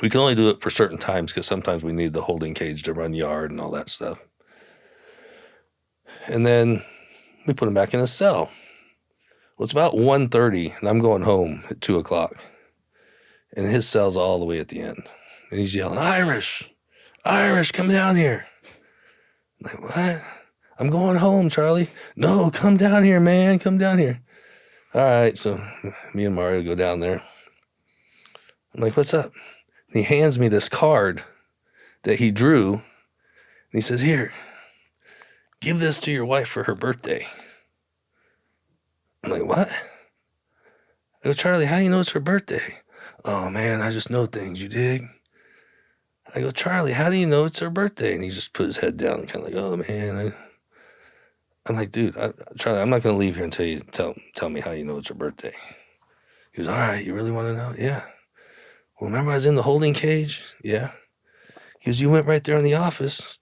We could only do it for certain times because sometimes we need the holding cage to run yard and all that stuff. And then we put him back in his cell. Well, it's about 1:30, and I'm going home at 2 o'clock. And his cell's all the way at the end. And he's yelling, Irish, come down here. I'm like, what? I'm going home, Charlie. No, come down here, man. Come down here. All right, so me and Mario go down there. I'm like, what's up? And he hands me this card that he drew. And he says, here, give this to your wife for her birthday. I'm like, what? I go, Charlie, how do you know it's her birthday? Oh, man, I just know things, you dig? I go, Charlie, how do you know it's her birthday? And he just put his head down and kind of like, oh, man. I'm like, dude, Charlie, I'm not going to leave here until you tell me how you know it's her birthday. He goes, all right, you really want to know? Yeah. Well, remember I was in the holding cage? Yeah. He goes, you went right there in the office,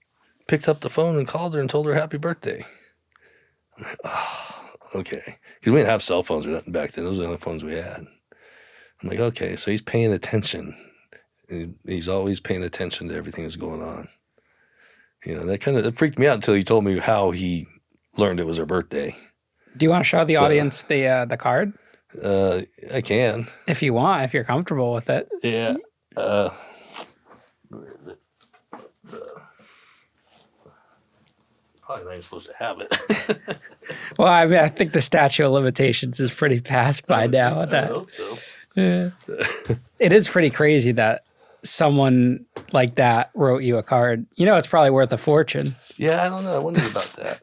picked up the phone and called her and told her happy birthday. I'm like, oh, okay. Because we didn't have cell phones or nothing back then. Those were the only phones we had. I'm like, okay, so he's paying attention. He's always paying attention to everything that's going on. You know, that freaked me out until he told me how he learned it was her birthday. Do you want to show the audience the card? I can. If you want, if you're comfortable with it. Yeah. Where is it? probably not even supposed to have it. Well, I mean, I think the statute of limitations is pretty past by now. I hope so. Yeah. It is pretty crazy that someone like that wrote you a card. You know, it's probably worth a fortune. Yeah, I don't know. I wondered about that.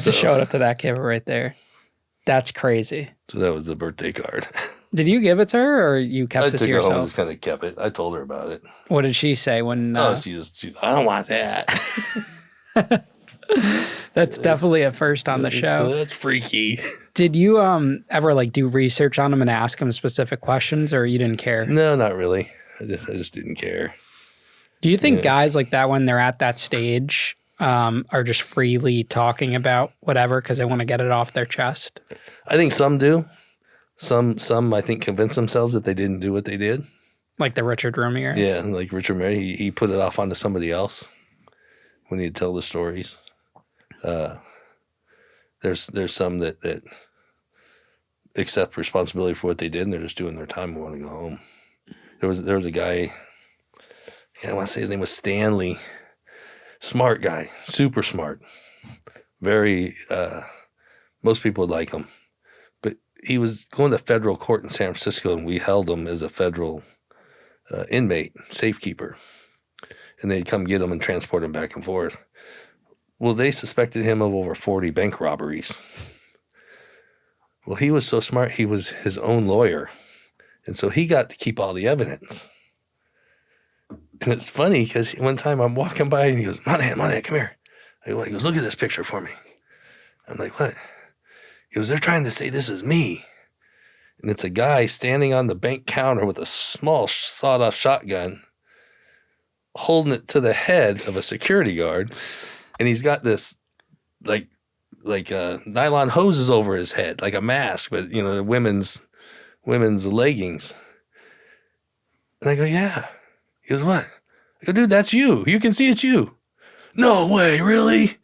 Just showed up to that camera right there. That's crazy. So that was the birthday card. Did you give it to her, or you kept it to yourself? I home and just kind of kept it. I told her about it. What did she say when? She I don't want that. That's definitely a first on the show. That's freaky. Did you ever like do research on him and ask him specific questions, or you didn't care? No, not really. I just didn't care. Do you think guys like that, when they're at that stage, are just freely talking about whatever because they want to get it off their chest? I think some do. Some I think convince themselves that they didn't do what they did. Like the Richard Ramirez? Yeah, like Richard Ramirez. He put it off onto somebody else when he'd tell the stories. There's some that accept responsibility for what they did and they're just doing their time and want to go home. There was a guy, I want to say his name was Stanley. Smart guy, super smart. Very, most people would like him. But he was going to federal court in San Francisco and we held him as a federal inmate, safekeeper. And they'd come get him and transport him back and forth. Well, they suspected him of over 40 bank robberies. Well, he was so smart, he was his own lawyer. And so he got to keep all the evidence. And it's funny because one time I'm walking by and he goes, Monahan, come here. He goes, look at this picture for me. I'm like, what? He goes, they're trying to say this is me. And it's a guy standing on the bank counter with a small sawed-off shotgun, holding it to the head of a security guard. And he's got this like nylon hoses over his head, like a mask, but the women's leggings. And I go, yeah. He goes, what? I go, dude, that's you. You can see it's you. No way, really?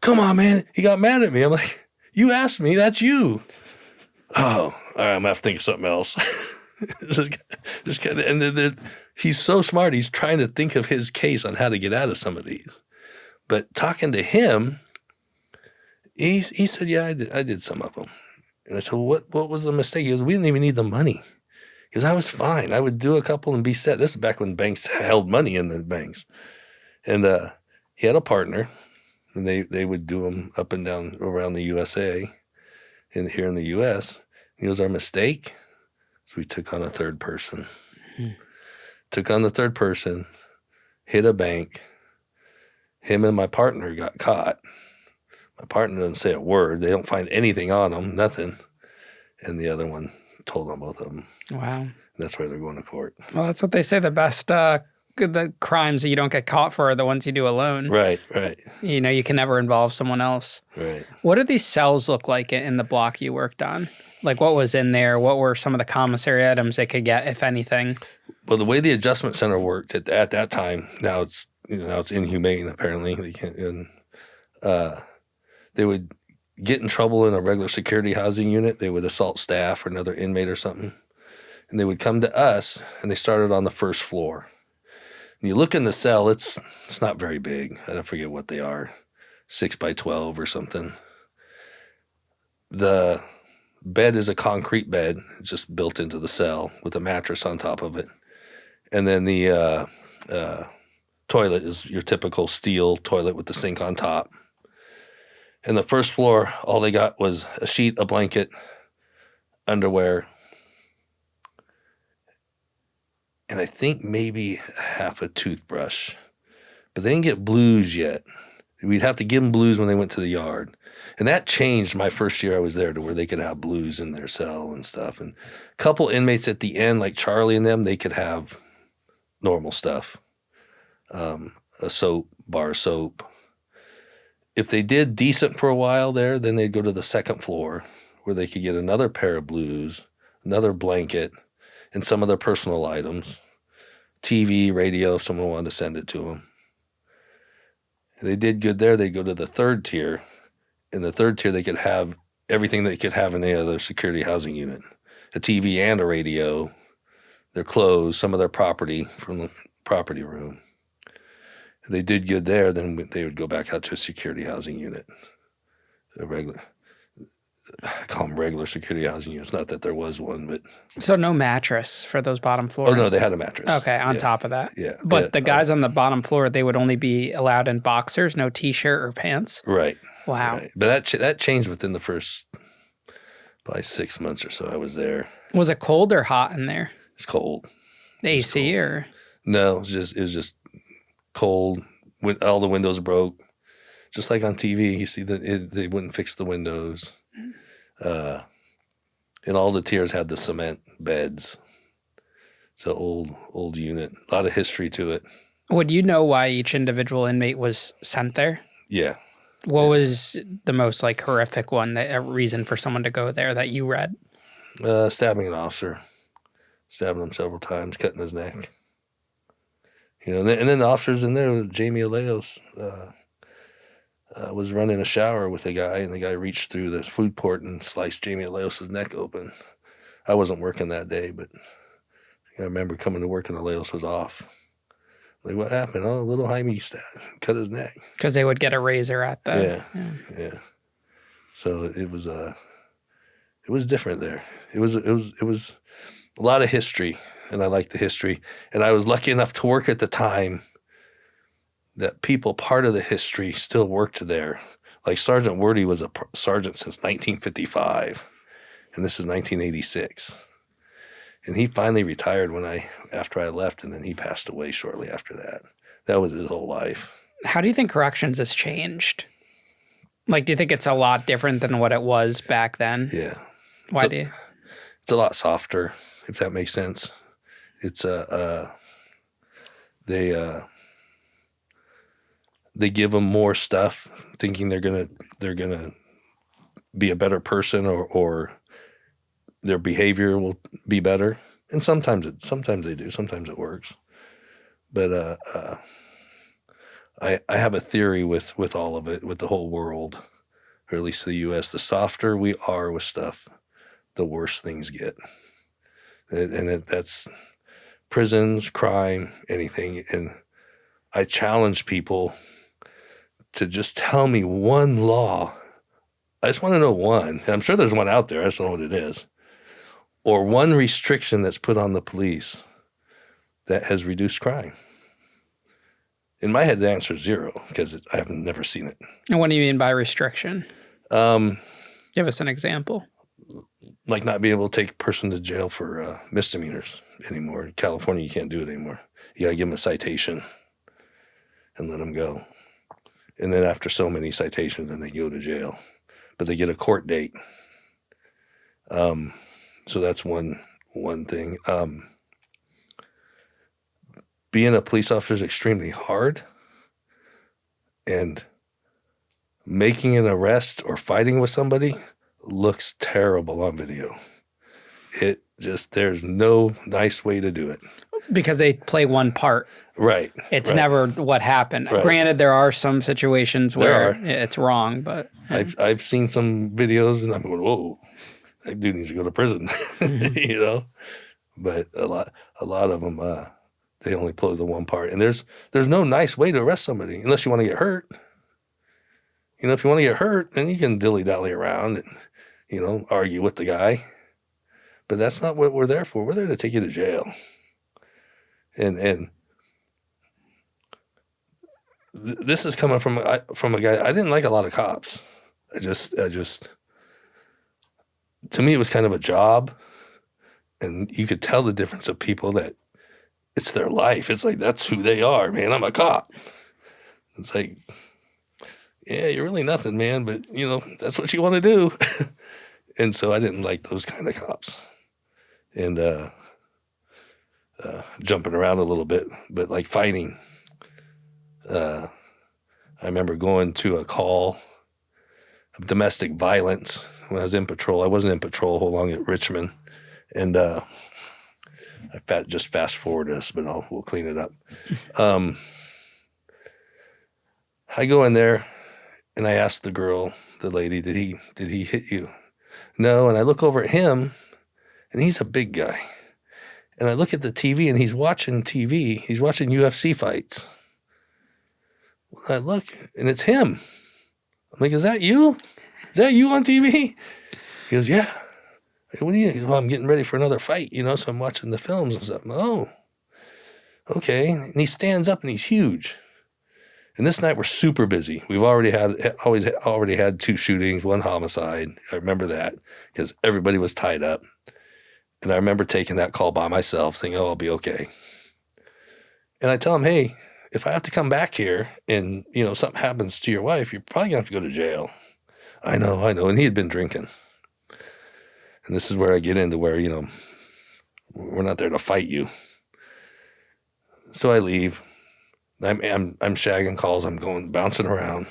Come on, man. He got mad at me. I'm like, you asked me, that's you. Oh, all right, I'm gonna have to think of something else. This guy, and he's so smart. He's trying to think of his case on how to get out of some of these. But talking to him, he said, yeah, I did some of them. And I said, well, what was the mistake? He goes, we didn't even need the money. He goes, I was fine. I would do a couple and be set. This is back when banks held money in the banks. And he had a partner, and they would do them up and down around the USA and here in the U.S. He goes, our mistake is we took on a third person. Took on the third person, hit a bank. Him and my partner got caught. My partner doesn't say a word. They don't find anything on him, nothing. And the other one told on both of them. Wow. And that's why they're going to court. Well, that's what they say. The best the crimes that you don't get caught for are the ones you do alone. Right. You can never involve someone else. Right. What did these cells look like in the block you worked on? Like, what was in there? What were some of the commissary items they could get, if anything? Well, the way the adjustment center worked at that time, now it's inhumane. Apparently, they can't. And they would get in trouble in a regular security housing unit. They would assault staff or another inmate or something, and they would come to us. And they started on the first floor. And you look in the cell; it's not very big. I don't forget what they are, 6 by 12 or something. The bed is a concrete bed. It's just built into the cell with a mattress on top of it. And then the toilet is your typical steel toilet with the sink on top. And the first floor, all they got was a sheet, a blanket, underwear, and I think maybe half a toothbrush. But they didn't get blues yet. We'd have to give them blues when they went to the yard. And that changed my first year I was there to where they could have blues in their cell and stuff. And a couple inmates at the end, like Charlie and them, they could have normal stuff. A soap, bar soap. If they did decent for a while there, then they'd go to the second floor where they could get another pair of blues, another blanket, and some of their personal items. TV, radio, if someone wanted to send it to them. If they did good there, they'd go to the third tier. In the third tier, they could have everything they could have in any other security housing unit. A TV and a radio, their clothes, some of their property from the property room. If they did good there, then they would go back out to a security housing unit. I call them regular security housing units. Not that there was one, but So no mattress for those bottom floors? oh no, they had a mattress. Okay, on top of that. Yeah. But the guys on the bottom floor, they would only be allowed in boxers, no t-shirt or pants? Right. Wow. Right. But that changed within the first probably 6 months or so I was there. Was it cold or hot in there? It's cold. AC cold. Or? No, it was just cold. All the windows broke. Just like on TV, you see that they wouldn't fix the windows. And all the tiers had the cement beds. It's an old unit. A lot of history to it. Would you know why each individual inmate was sent there? Yeah. What was the most like horrific one, a reason for someone to go there that you read? Stabbing an officer. Stabbing him several times, cutting his neck. You know, and then the officers in there, Jamie Aleos, was running a shower with a guy, and the guy reached through the food port and sliced Jamie Aleos' neck open. I wasn't working that day, but I remember coming to work and Aleos was off. Like, what happened? Oh, little Jaime cut his neck. Because they would get a razor at the... Yeah. So it was different there. It was a lot of history, and I liked the history. And I was lucky enough to work at the time that people part of the history still worked there. Like Sergeant Wordy was a sergeant since 1955, and this is 1986. And he finally retired after I left, and then he passed away shortly after that. That was his whole life. How do you think corrections has changed? Like, do you think it's a lot different than what it was back then? Yeah. Why do you? It's a lot softer, if that makes sense. It's they give them more stuff, thinking they're gonna be a better person or their behavior will be better. And sometimes they do. Sometimes it works. But I have a theory with all of it, with the whole world, or at least the U.S. The softer we are with stuff, the worse things get. And that's prisons, crime, anything. And I challenge people to just tell me one law. I just want to know one. And I'm sure there's one out there. I just don't know what it is. Or one restriction that's put on the police that has reduced crime. In my head, the answer is zero, because I have never seen it. And what do you mean by restriction? Give us an example. Like not being able to take a person to jail for misdemeanors anymore. In California, you can't do it anymore. You got to give them a citation and let them go. And then after so many citations, then they go to jail. But they get a court date. So that's one thing. Being a police officer is extremely hard. And making an arrest or fighting with somebody looks terrible on video. There's no nice way to do it. Because they play one part. Right. It's never what happened. Right. Granted, there are some situations where it's wrong, but... I've seen some videos and I'm going, whoa, that dude needs to go to prison, you know? But a lot of them, they only play the one part. And there's no nice way to arrest somebody unless you want to get hurt. You know, if you want to get hurt, then you can dilly-dally around and, you know, argue with the guy. But that's not what we're there for. We're there to take you to jail. And this is coming from a guy. I didn't like a lot of cops. I just to me it was kind of a job, and you could tell the difference of people that it's their life. It's like that's who they are, man. I'm a cop. It's like, yeah, you're really nothing, man, but you know that's what you want to do. And so I didn't like those kind of cops, and jumping around a little bit, but like fighting. I remember going to a call of domestic violence when I was in patrol. I wasn't in patrol whole long at Richmond, and I just fast forward this, but we'll clean it up. I go in there, and I ask the lady, did he hit you? No, and I look over at him, and he's a big guy. And I look at the TV, and he's watching TV. He's watching UFC fights. Well, I look, and it's him. I'm like, is that you? Is that you on TV? He goes, yeah. I go, what do you? He goes, well, I'm getting ready for another fight, so I'm watching the films and stuff. Oh, okay. And he stands up and he's huge. And this night we're super busy. We've already had 2 shootings, 1 homicide. I remember that because everybody was tied up. And I remember taking that call by myself, thinking, oh, I'll be okay. And I tell him, hey, if I have to come back here and, something happens to your wife, you're probably going to have to go to jail. I know. And he had been drinking. And this is where I get into where, we're not there to fight you. So I leave. I'm shagging calls. I'm going bouncing around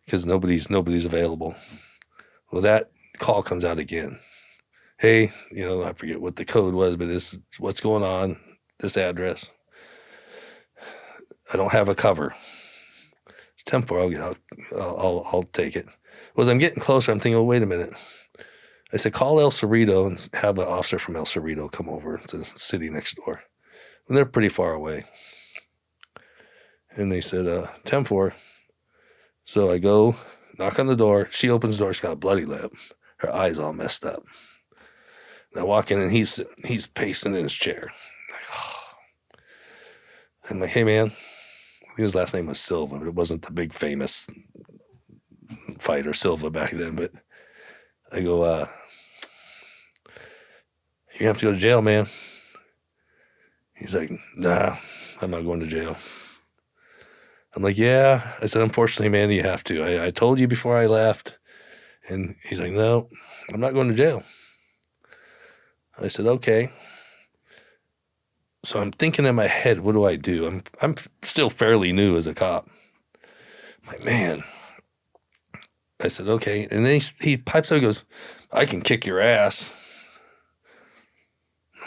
because nobody's available. Well, that call comes out again. Hey, I forget what the code was, but this is what's going on. This address. I don't have a cover. It's 10-4. I'll take it. As I'm getting closer, I'm thinking, oh, wait a minute. I said, call El Cerrito and have an officer from El Cerrito come over to the city next door. And they're pretty far away. And they said, 10-4. So I go, knock on the door. She opens the door. She's got a bloody lip. Her eyes all messed up. And I walk in, and he's pacing in his chair. I'm like, hey, man. His last name was Silva, but it wasn't the big famous fighter Silva back then. But I go, you have to go to jail, man. He's like, nah, I'm not going to jail. I'm like, yeah. I said, unfortunately, man, you have to. I told you before I left. And he's like, no, I'm not going to jail. I said, okay. So I'm thinking in my head, what do I do? I'm still fairly new as a cop. I'm like, man. I said, okay. And then he pipes up and goes, I can kick your ass.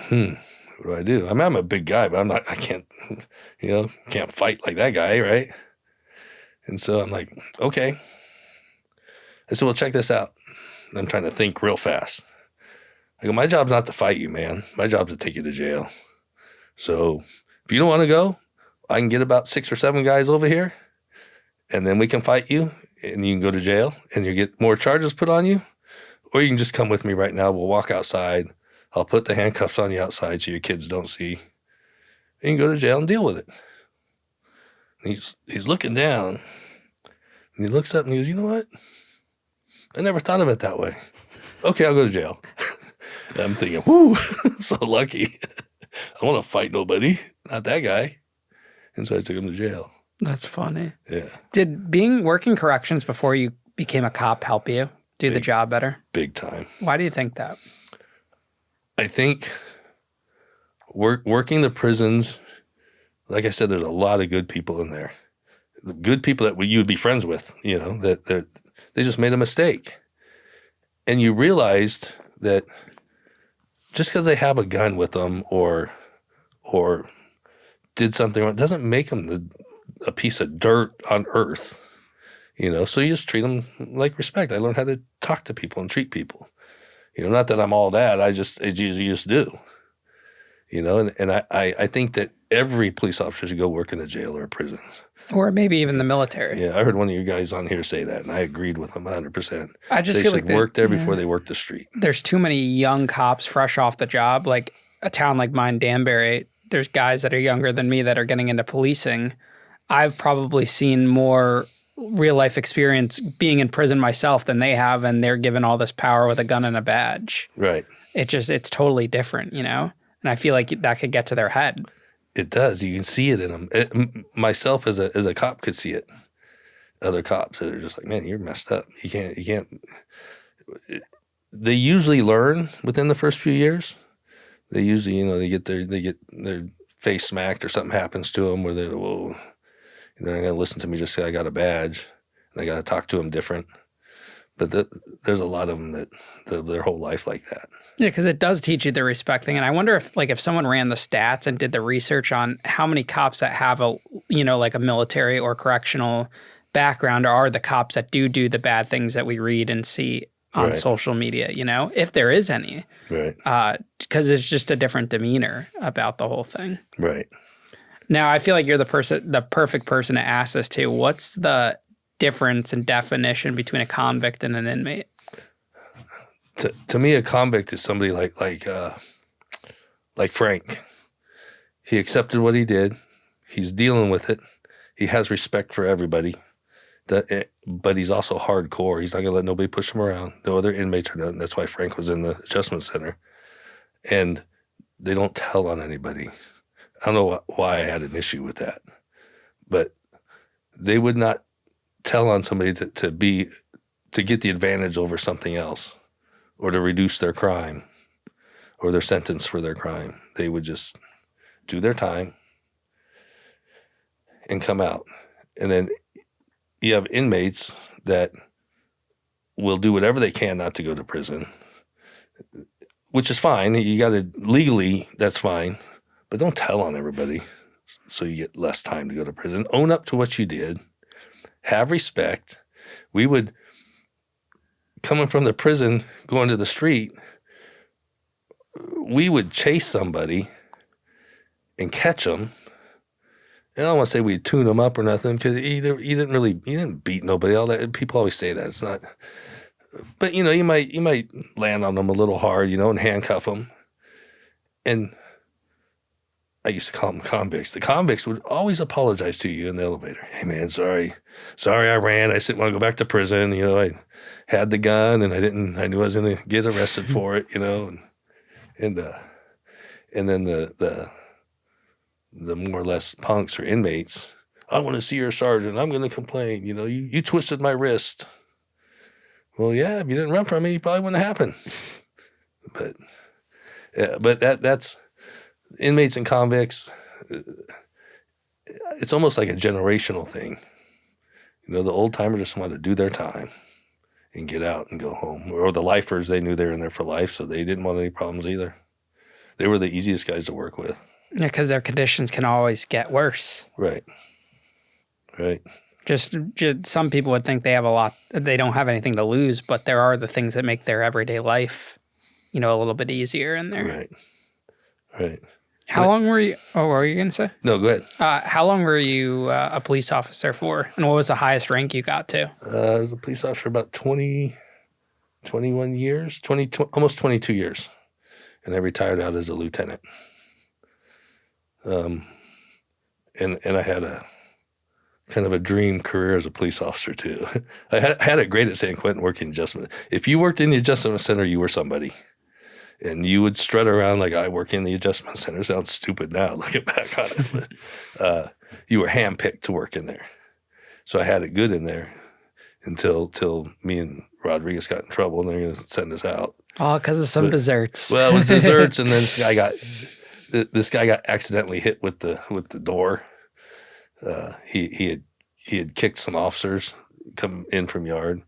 What do I do? I mean, I'm a big guy, but I can't, can't fight like that guy, right? And so I'm like, okay. I said, well, check this out. And I'm trying to think real fast. I go, my job's not to fight you, man. My job's to take you to jail. So if you don't want to go, I can get about 6 or 7 guys over here, and then we can fight you, and you can go to jail, and you get more charges put on you, or you can just come with me right now. We'll walk outside. I'll put the handcuffs on you outside so your kids don't see. And you can go to jail and deal with it. And he's looking down, and he looks up and he goes, you know what? I never thought of it that way. Okay, I'll go to jail. And I'm thinking, whoo, I'm so lucky. I don't want to fight nobody, not that guy. And so I took him to jail. That's funny. Yeah. Did working corrections before you became a cop help you do the job better? Big time. Why do you think that? I think working the prisons, like I said, there's a lot of good people in there. The good people that you would be friends with, that they just made a mistake. And you realized that just because they have a gun with them or did something wrong, doesn't make them a piece of dirt on earth, So you just treat them like respect. I learned how to talk to people and treat people, Not that I'm all that. I just do, And I think that every police officer should go work in a jail or a prison. Or maybe even the military. Yeah, I heard one of you guys on here say that, and I agreed with them 100%. I just feel like they should work there before they work the street. There's too many young cops fresh off the job. Like a town like mine, Danbury, there's guys that are younger than me that are getting into policing. I've probably seen more real-life experience being in prison myself than they have, and they're given all this power with a gun and a badge. Right. It's totally different, And I feel like that could get to their head. It does. You can see it in them. Myself as a cop could see it. Other cops that are just like, man, you're messed up. You can't. They usually learn within the first few years. They usually, they get their face smacked or something happens to them where they're, whoa, they're not going to listen to me just say I got a badge. And I got to talk to them different. But there's a lot of them that their whole life like that. Yeah, because it does teach you the respect thing. And I wonder if someone ran the stats and did the research on how many cops that have a military or correctional background are the cops that do the bad things that we read and see on social media, if there is any. Right. Because it's just a different demeanor about the whole thing. Right. Now, I feel like you're the perfect person to ask this to. What's the difference and definition between a convict and an inmate? To me, a convict is somebody like Frank. He accepted what he did. He's dealing with it. He has respect for everybody. But he's also hardcore. He's not going to let nobody push him around. No other inmates are done. That's why Frank was in the adjustment center. And they don't tell on anybody. I don't know why I had an issue with that. But they would not tell on somebody to get the advantage over something else or to reduce their crime or their sentence for their crime. They would just do their time and come out. And then you have inmates that will do whatever they can not to go to prison, which is fine. You got to legally, that's fine, but don't tell on everybody so you get less time to go to prison. Own up to what you did. Have respect. We would, coming from the prison, going to the street, we would chase somebody and catch them. And I don't want to say we'd tune them up or nothing because he didn't beat nobody. All that people always say that it's not. But you might land on them a little hard, and handcuff them. And I used to call them convicts. The convicts would always apologize to you in the elevator. Hey man, sorry I ran. I didn't want to go back to prison. I had the gun and I knew I was going to get arrested for it. And then the more or less punks or inmates, I want to see your sergeant. I'm going to complain. You twisted my wrist. Well, yeah, if you didn't run from me, it probably wouldn't happen. But that's inmates and convicts. It's almost like a generational thing. The old timers just want to do their time and get out and go home. Or the lifers, they knew they were in there for life, so they didn't want any problems either. They were the easiest guys to work with. Yeah, because their conditions can always get worse. Right. Just some people would think they don't have anything to lose, but there are the things that make their everyday life, a little bit easier in there. Right. How long were you? Oh, what were you going to say? No, go ahead. How long were you a police officer for? And what was the highest rank you got to? I was a police officer for about 21 years, almost 22 years. And I retired out as a lieutenant. And I had a kind of a dream career as a police officer too. I had it great at San Quentin working adjustment. If you worked in the adjustment center, you were somebody. And you would strut around like I work in the adjustment center. Sounds stupid now looking back on it. But you were handpicked to work in there. So I had it good in there until me and Rodriguez got in trouble and they're going to send us out. Oh, because of some desserts. Well, it was desserts, and then this guy got accidentally hit with the door. He had kicked some officers come in from yard,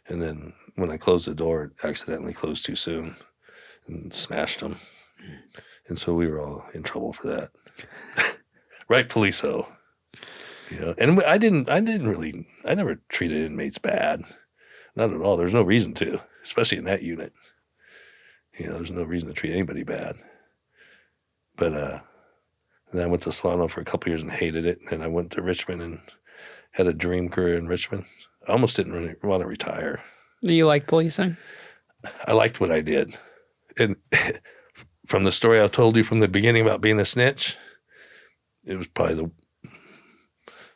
and then when I closed the door, it accidentally closed too soon and smashed him. And so we were all in trouble for that. Rightfully so. And I never treated inmates bad. Not at all. There's no reason to, especially in that unit. There's no reason to treat anybody bad. But then I went to Solano for a couple of years and hated it. And then I went to Richmond and had a dream career in Richmond. I almost didn't really want to retire. Do you like policing? I liked what I did. And from the story I told you from the beginning about being a snitch, it was probably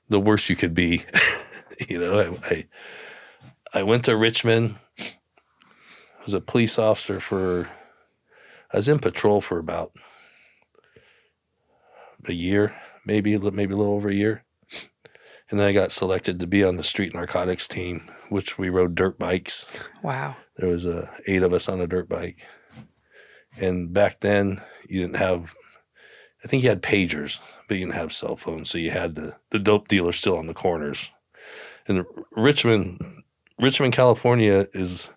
the worst you could be. I went to Richmond. I was a police officer I was in patrol for about a year, maybe a little over a year. And then I got selected to be on the street narcotics team, which we rode dirt bikes. Wow. There was 8 of us on a dirt bike. And back then, you didn't have, I think you had pagers, but you didn't have cell phones. So you had the dope dealer still on the corners. And Richmond, California is,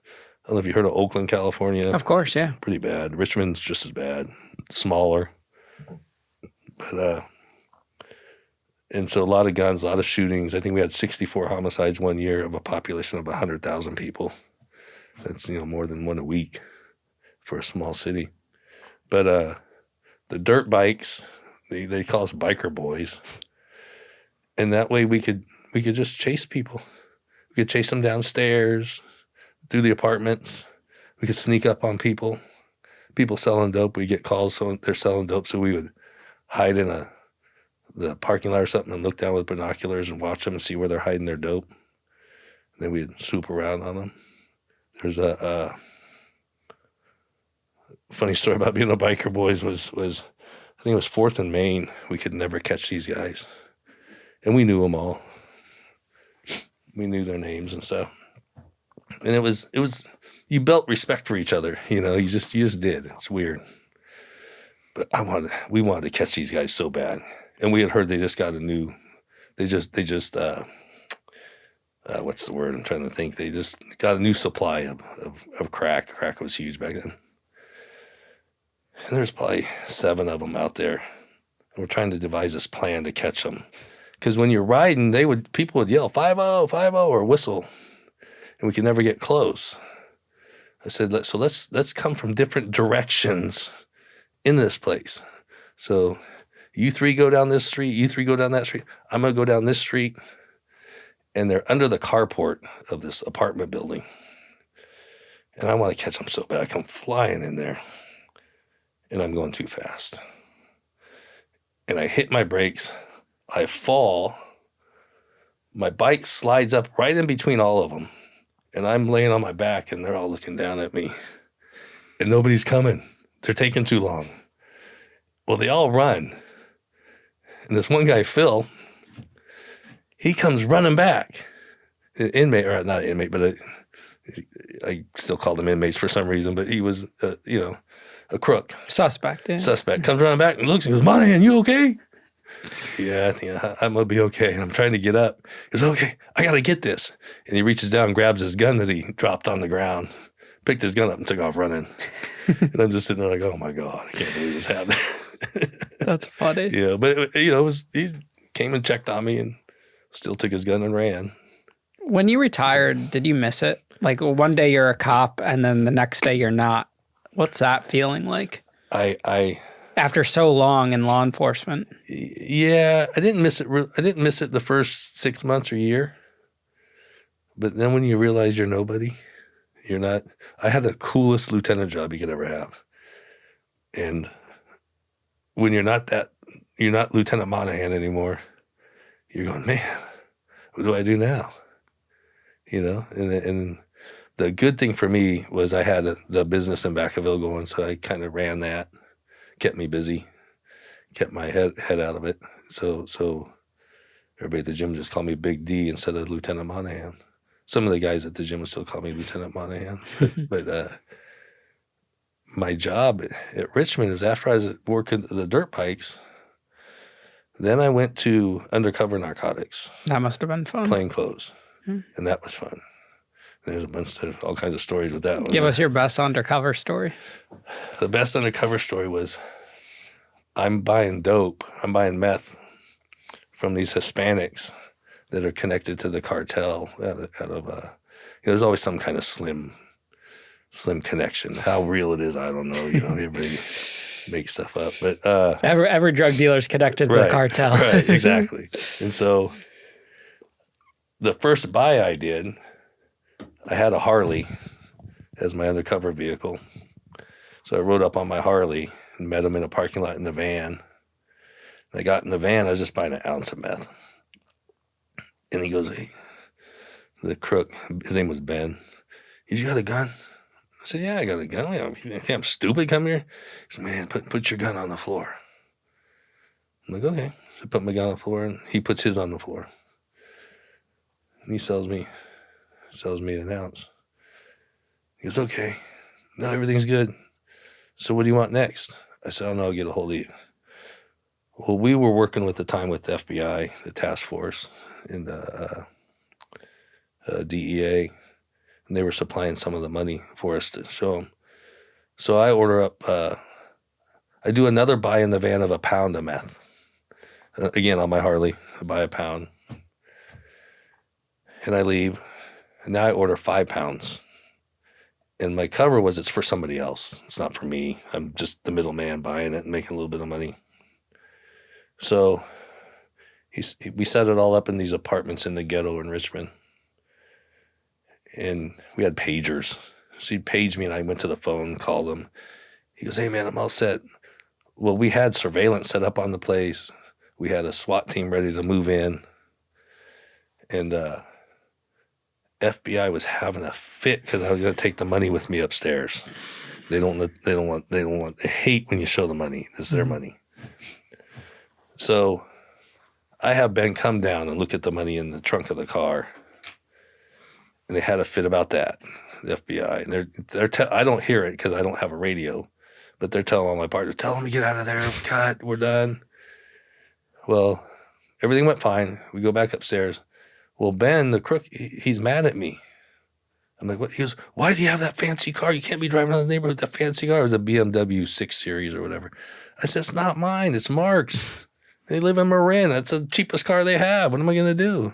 I don't know if you heard of Oakland, California. Of course, yeah. Pretty bad. Richmond's just as bad, smaller. But, and so a lot of guns, a lot of shootings. I think we had 64 homicides one year of a population of 100,000 people. That's, more than one a week for a small city. But the dirt bikes, They call us biker boys. And that way we could just chase people. We could chase them downstairs, through the apartments. We could sneak up on people. People selling dope. We get calls so they're selling dope, so we would hide in the parking lot or something and look down with binoculars and watch them and see where they're hiding their dope. And then we'd swoop around on them. There's a funny story about being a biker boys was I think it was 4th and Main. We could never catch these guys. And we knew them all. We knew their names and stuff. And it was you built respect for each other, you know, you just did. It's weird. But we wanted to catch these guys so bad. And we had heard they just got what's the word I'm trying to think? They just got a new supply of crack. Crack was huge back then. And there's probably 7 of them out there. And we're trying to devise this plan to catch them. Because when you're riding, people would yell 5-0, 5-0, or whistle. And we could never get close. I said, let's come from different directions in this place. So you 3 go down this street, you 3 go down that street. I'm going to go down this street. And they're under the carport of this apartment building. And I want to catch them so bad. I come flying in there. And I'm going too fast. And I hit my brakes. I fall. My bike slides up right in between all of them. And I'm laying on my back, and they're all looking down at me. And nobody's coming. They're taking too long. Well, they all run. And this one guy, Phil, he comes running back. An inmate, or not an inmate, but I still called him inmates for some reason, but he was, a crook. Suspect, yeah. Suspect. Comes running back and looks and goes, Monohan, you okay? Yeah, I think I'm going to be okay. And I'm trying to get up. He goes, okay, I got to get this. And he reaches down, grabs his gun that he dropped on the ground, picked his gun up and took off running. And I'm just sitting there like, oh my God, I can't believe this happened. That's funny. Yeah, but he came and checked on me and still took his gun and ran. When you retired, did you miss it? Like one day you're a cop and then the next day you're not. What's that feeling like? After so long in law enforcement. Yeah, I didn't miss it. I didn't miss it the first 6 months or year. But then when you realize you're nobody, you're not. I had the coolest lieutenant job you could ever have. And when you're not Lieutenant Monohan anymore, you're going, man, what do I do now? And the good thing for me was I had the business in Vacaville going, so I kind of ran that, kept me busy, kept my head out of it. So everybody at the gym just called me Big D instead of Lieutenant Monohan. Some of the guys at the gym would still call me Lieutenant Monohan. But my job at Richmond is after I was working the dirt bikes, then I went to Undercover Narcotics. That must have been fun. Plain clothes. And that was fun. There's a bunch of all kinds of stories with that one. Give us your best undercover story. The best undercover story was I'm buying dope. I'm buying meth from these Hispanics that are connected to the cartel out of there's always some kind of slim connection. How real it is, I don't know. Everybody makes stuff up. But every drug dealer is connected to the cartel. Right, exactly. And so the first buy I did, I had a Harley as my undercover vehicle. So I rode up on my Harley and met him in a parking lot in the van. I got in the van, I was just buying an ounce of meth. And he goes, hey, the crook, his name was Ben, you got a gun? I said, yeah, I got a gun. You think I'm stupid? Come here. He said, man, put your gun on the floor. I'm like, okay. So I put my gun on the floor, and he puts his on the floor. And he sells me an ounce. He goes, okay. No, everything's good. So what do you want next? I said, oh, no, I'll get a hold of you. Well, we were working with the FBI, the task force, and DEA, and they were supplying some of the money for us to show them. So I order up, I do another buy in the van of a pound of meth. Again, on my Harley, I buy a pound. And I leave, and now I order 5 pounds. And my cover was it's for somebody else. It's not for me. I'm just the middleman buying it and making a little bit of money. So we set it all up in these apartments in the ghetto in Richmond. And we had pagers. So he paged me and I went to the phone, called him. He goes, hey man, I'm all set. Well, we had surveillance set up on the place. We had a SWAT team ready to move in. And FBI was having a fit because I was going to take the money with me upstairs. They hate when you show the money. This is their money. So I have Ben come down and look at the money in the trunk of the car. And they had a fit about that, the FBI. And I don't hear it because I don't have a radio, but they're telling all my partners, tell them to get out of there. Cut, we're done. Well, everything went fine. We go back upstairs. Well, Ben, the crook, he's mad at me. I'm like, what? He goes, why do you have that fancy car? You can't be driving around the neighborhood with that fancy car. It was a BMW 6 Series or whatever. I said, it's not mine. It's Mark's. They live in Marin. That's the cheapest car they have. What am I going to do?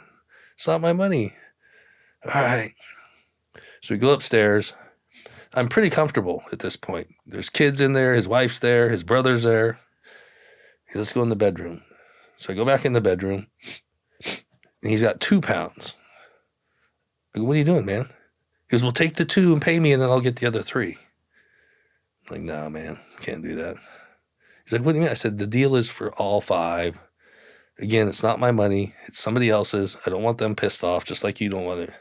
It's not my money. All right. So we go upstairs. I'm pretty comfortable at this point. There's kids in there. His wife's there. His brother's there. He goes, let's go in the bedroom. So I go back in the bedroom, and he's got 2 pounds. I go, what are you doing, man? He goes, well, take the 2 and pay me, and then I'll get the other 3. I'm like, nah, man, can't do that. He's like, what do you mean? I said, the deal is for all 5. Again, it's not my money. It's somebody else's. I don't want them pissed off, just like you don't want it.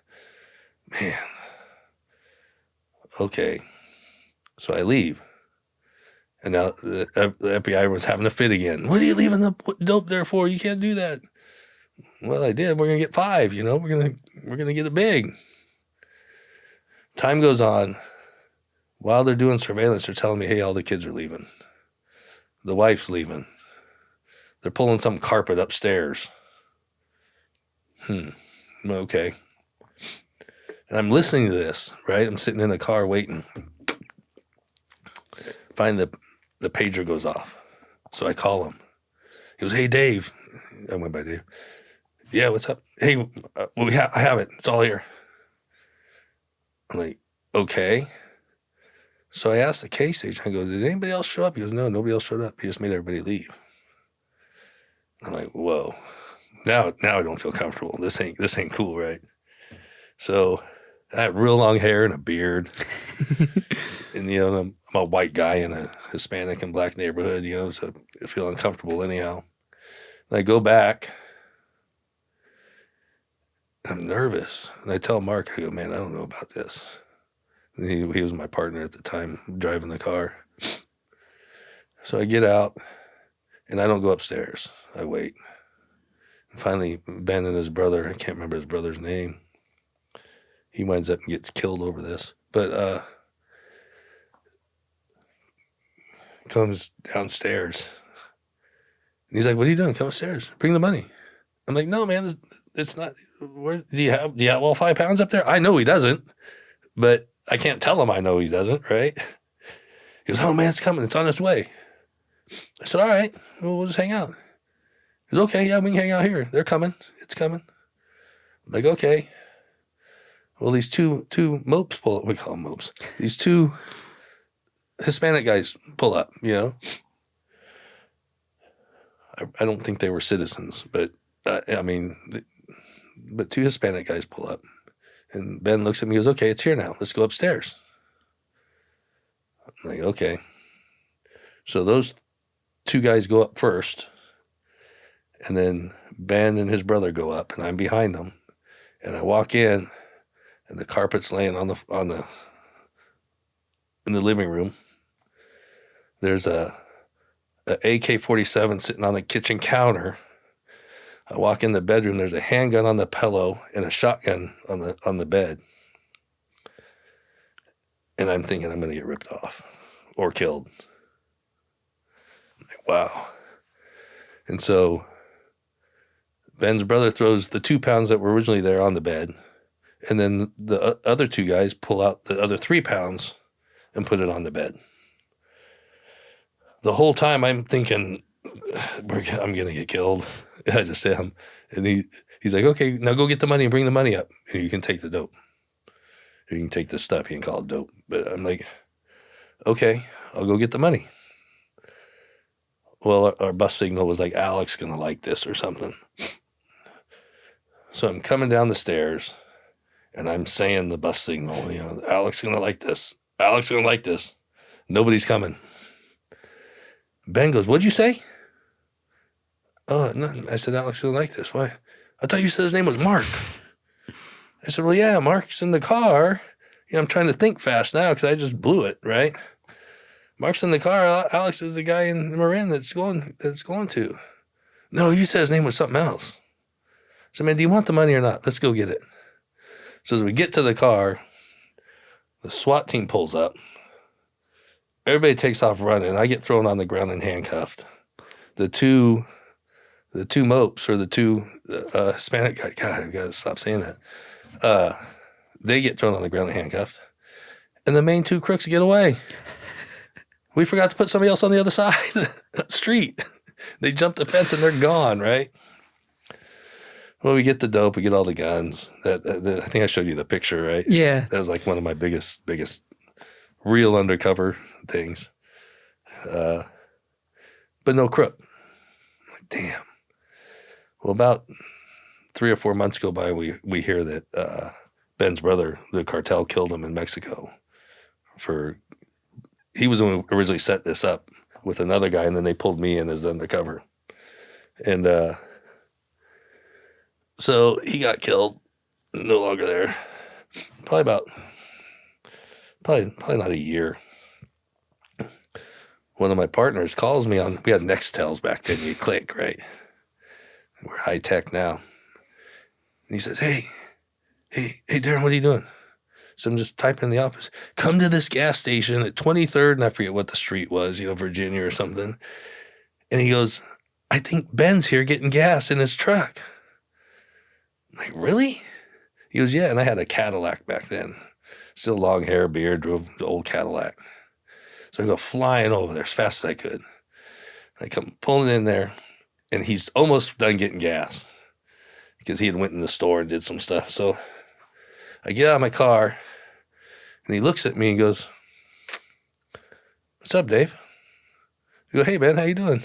Man. Okay. So I leave. And now the FBI was having a fit again. What are you leaving the dope there for? You can't do that. Well, I did. We're going to get 5, you know. We're going to get it big. Time goes on. While they're doing surveillance, they're telling me, hey, all the kids are leaving. The wife's leaving. They're pulling some carpet upstairs. Okay. And I'm listening to this, right? I'm sitting in a car waiting. Finally, the pager goes off. So I call him. He goes, hey, Dave. I went by Dave. Yeah, what's up? Hey, I have it. It's all here. I'm like, okay. So I asked the case agent, I go, did anybody else show up? He goes, no, nobody else showed up. He just made everybody leave. I'm like, whoa. Now I don't feel comfortable. This ain't cool, right? So I have real long hair and a beard. And, you know, I'm a white guy in a Hispanic and black neighborhood, you know, so I feel uncomfortable anyhow. And I go back. I'm nervous. And I tell Mark, I go, man, I don't know about this. And he was my partner at the time, driving the car. So I get out, and I don't go upstairs. I wait. And finally, Ben and his brother, I can't remember his brother's name, he winds up and gets killed over this. But comes downstairs. And he's like, what are you doing? Come upstairs. Bring the money. I'm like, no, man, it's not. Where do you have all 5 pounds up there? I know he doesn't, but I can't tell him I know he doesn't, right? He goes, oh, man, it's coming. It's on its way. I said, all right, well, we'll just hang out. He goes, okay, yeah, we can hang out here. They're coming. It's coming. I'm like, okay. Well, these two mopes pull up. We call them mopes. These 2 Hispanic guys pull up, you know. I don't think they were citizens, but but 2 Hispanic guys pull up. And Ben looks at me and goes, okay, it's here now. Let's go upstairs. I'm like, okay. So those 2 guys go up first. And then Ben and his brother go up, and I'm behind them. And I walk in, and the carpet's laying in the living room. There's a AK-47 sitting on the kitchen counter. I walk in the bedroom. There's a handgun on the pillow and a shotgun on the bed. And I'm thinking I'm going to get ripped off or killed. I'm like, wow. And so Ben's brother throws the 2 pounds that were originally there on the bed. And then the other 2 guys pull out the other 3 pounds and put it on the bed. The whole time I'm thinking, I'm going to get killed. I just am. And he's like, okay, now go get the money and bring the money up. And you can take the dope. You can take the stuff. You can call it dope. But I'm like, okay, I'll go get the money. Well, our bus signal was like, Alex gonna like this or something. So I'm coming down the stairs and I'm saying the bus signal, Alex gonna like this. Alex gonna like this. Nobody's coming. Ben goes, what'd you say? Oh, no. I said, Alex gonna like this. Why? I thought you said his name was Mark. I said, well, yeah, Mark's in the car. I'm trying to think fast now because I just blew it, right? Mark's in the car. Alex is the guy in Marin that's going to. No, you said his name was something else. I said, man, do you want the money or not? Let's go get it. So as we get to the car, the SWAT team pulls up. Everybody takes off running. I get thrown on the ground and handcuffed. The two mopes, or the two Hispanic guys, God, I've got to stop saying that. They get thrown on the ground and handcuffed. And the main two crooks get away. We forgot to put somebody else on the other side of the street. They jump the fence and they're gone, right? Well, we get the dope, we get all the guns. I think I showed you the picture, right? Yeah. That was like one of my biggest real undercover things. But no crook. Like, damn. Well, about 3 or 4 months go by, we hear that Ben's brother, the cartel, killed him in Mexico. He was the one who originally set this up with another guy, and then they pulled me in as undercover. And so he got killed, no longer there. Probably not a year. One of my partners calls me we had Nextels back then, you click, right? We're high tech now. And he says, hey, Darren, what are you doing? So I'm just typing in the office. Come to this gas station at 23rd, and I forget what the street was, Virginia or something. And he goes, I think Ben's here getting gas in his truck. I'm like, really? He goes, yeah. And I had a Cadillac back then. Still long hair, beard, drove the old Cadillac. So I go flying over there as fast as I could. I come pulling in there, and he's almost done getting gas because he had went in the store and did some stuff. So I get out of my car, and he looks at me and goes, what's up, Dave? I go, hey, man, how you doing?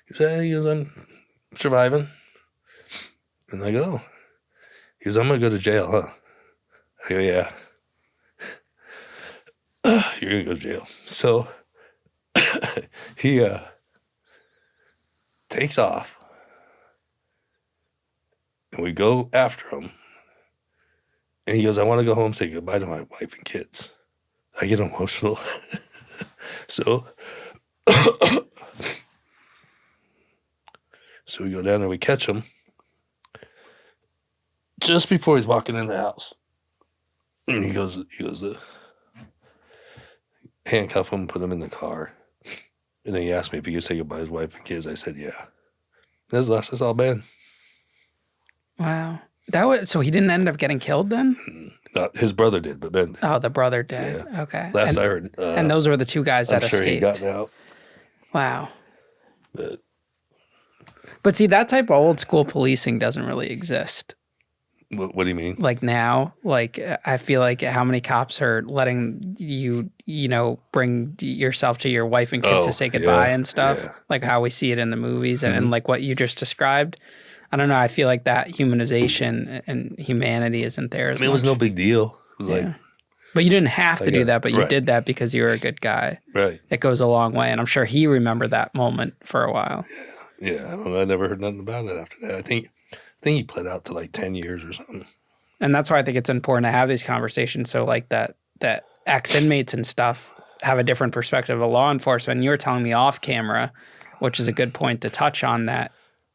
He goes, I'm surviving. And I go, oh. He goes, I'm going to go to jail, huh? I go, yeah. You're going to go to jail. So he takes off, and we go after him. And he goes, I want to go home and say goodbye to my wife and kids. I get emotional. So we go down there, we catch him just before he's walking in the house. And he goes to handcuff him, put him in the car. And then he asked me if he could say goodbye to his wife and kids. I said, yeah. That was the last I saw Ben. Wow. So he didn't end up getting killed then? His brother did, but Ben did. Oh, the brother did. Yeah. Okay. Last I heard. And those were the two guys that escaped. I'm sure he got out. Wow. But see, that type of old school policing doesn't really exist. What do you mean? Like now, I feel like how many cops are letting you, bring yourself to your wife and kids to say goodbye and stuff, like how we see it in the movies and like what you just described. I don't know. I feel like that humanization and humanity isn't there as much. It was no big deal. It was but you didn't have to do that, but you did that because you were a good guy. Right. It goes a long way. And I'm sure he remembered that moment for a while. Yeah. I don't know. I never heard nothing about it after that. I think he pled out to like 10 years or something. And that's why I think it's important to have these conversations. So like that ex-inmates and stuff have a different perspective of law enforcement. You were telling me off camera, which is a good point to touch on, that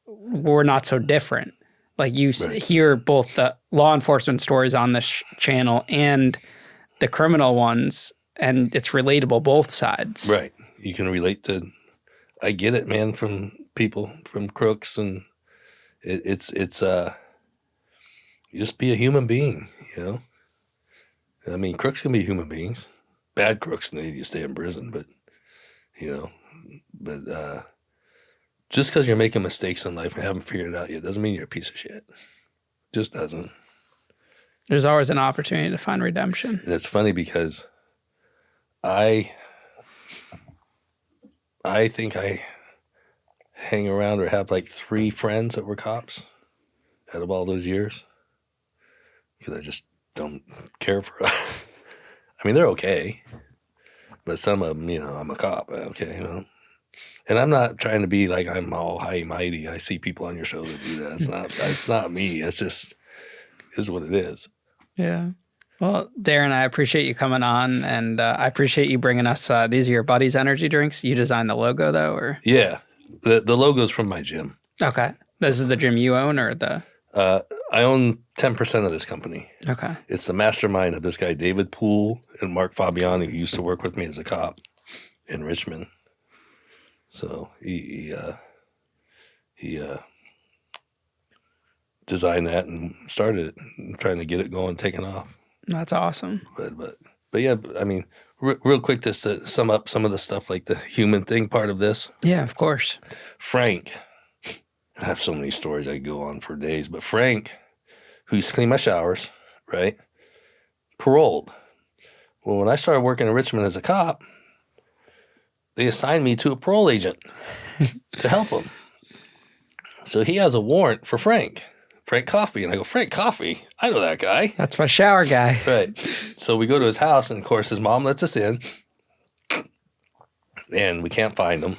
we're not so different. Like you hear both the law enforcement stories on this channel and the criminal ones, and it's relatable both sides. Right. You can relate to, I get it, man, from people, from crooks, and it's you just be a human being, I mean, crooks can be human beings. Bad crooks need to stay in prison, but just because you're making mistakes in life and haven't figured it out yet doesn't mean you're a piece of shit. Just doesn't. There's always an opportunity to find redemption. And it's funny because I think I hang around or have like 3 friends that were cops out of all those years. Because I just don't care for I mean, they're okay. But some of them, I'm a cop. Okay, And I'm not trying to be like I'm all high and mighty. I see people on your show that do that. It's not me. It's just is what it is. Yeah. Well, Darren, I appreciate you coming on, and I appreciate you bringing us. These are your buddies' energy drinks. You designed the logo, though, or? Yeah, the logo's from my gym. Okay. This is the gym you own, or the? I own 10% of this company. Okay. It's the mastermind of this guy, David Poole and Mark Fabiani, who used to work with me as a cop in Richmond. So he designed that and started it, and trying to get it going, taking off. That's awesome. But yeah, I mean, real quick, just to sum up some of the stuff, like the human thing part of this. Yeah, of course. Frank, I have so many stories I could go on for days, but Frank, who used to clean my showers, right, paroled. Well, when I started working in Richmond as a cop, they assigned me to a parole agent to help him. So he has a warrant for Frank Coffey. And I go, Frank Coffey? I know that guy. That's my shower guy. Right. So we go to his house, and of course his mom lets us in, and we can't find him.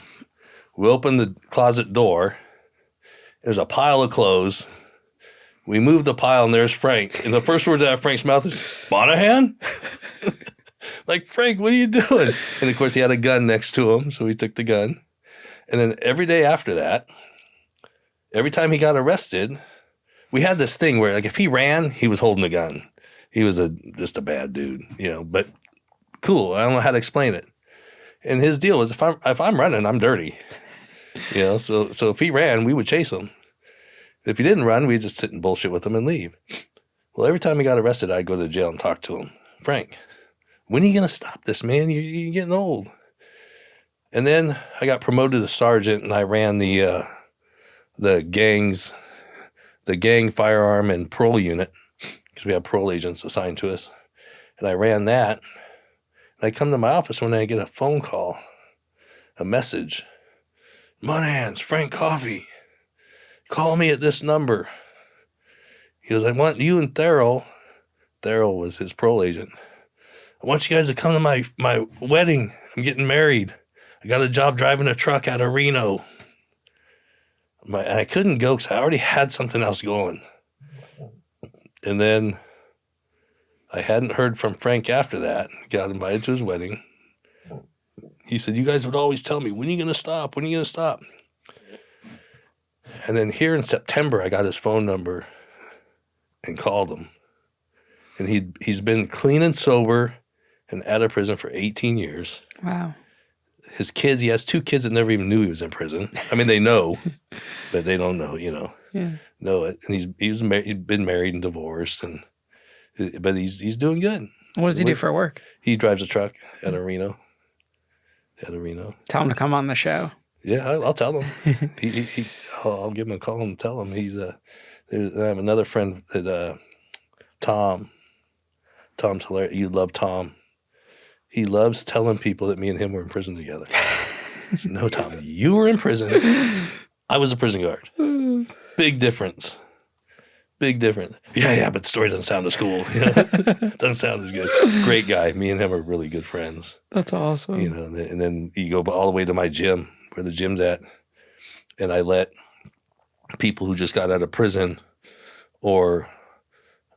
We open the closet door. There's a pile of clothes. We move the pile, and there's Frank. And the first words out of Frank's mouth is, Monohan? Like, Frank, what are you doing? And of course he had a gun next to him, so we took the gun. And then every day after that, every time he got arrested, we had this thing where, like, if he ran, he was holding a gun. He was just a bad dude, but cool. I don't know how to explain it. And his deal was, if I'm running, I'm dirty. So if he ran, we would chase him. If he didn't run, we'd just sit and bullshit with him and leave. Well, every time he got arrested, I'd go to the jail and talk to him. Frank, when are you going to stop this, man? You're getting old. And then I got promoted to sergeant, and I ran the gang firearm and parole unit, because we have parole agents assigned to us. And I ran that. And I come to my office one day, I get a phone call, a message. Monahan's Frank Coffey. Call me at this number. He goes, I want you and Thurl was his parole agent. I want you guys to come to my wedding. I'm getting married. I got a job driving a truck out of Reno. And I couldn't go because I already had something else going. And then I hadn't heard from Frank after that. Got invited to his wedding. He said, you guys would always tell me, when are you going to stop? When are you going to stop? And then here in September, I got his phone number and called him. And he's been clean and sober and out of prison for 18 years. Wow. His kids, he has 2 kids that never even knew he was in prison. I mean, they know, but they don't know, Yeah. Know it. And he'd been married and divorced, but he's doing good. What does he do for work? He drives a truck out of Reno. Tell him to come on the show. Yeah, I'll tell him. I'll give him a call and tell him I have another friend that Tom. Tom's hilarious. You love Tom. He loves telling people that me and him were in prison together. I said, no, Tom, you were in prison. I was a prison guard. Big difference. Yeah, but the story doesn't sound as cool. Doesn't sound as good. Great guy. Me and him are really good friends. That's awesome. And then you go all the way to my gym, where the gym's at, and I let people who just got out of prison or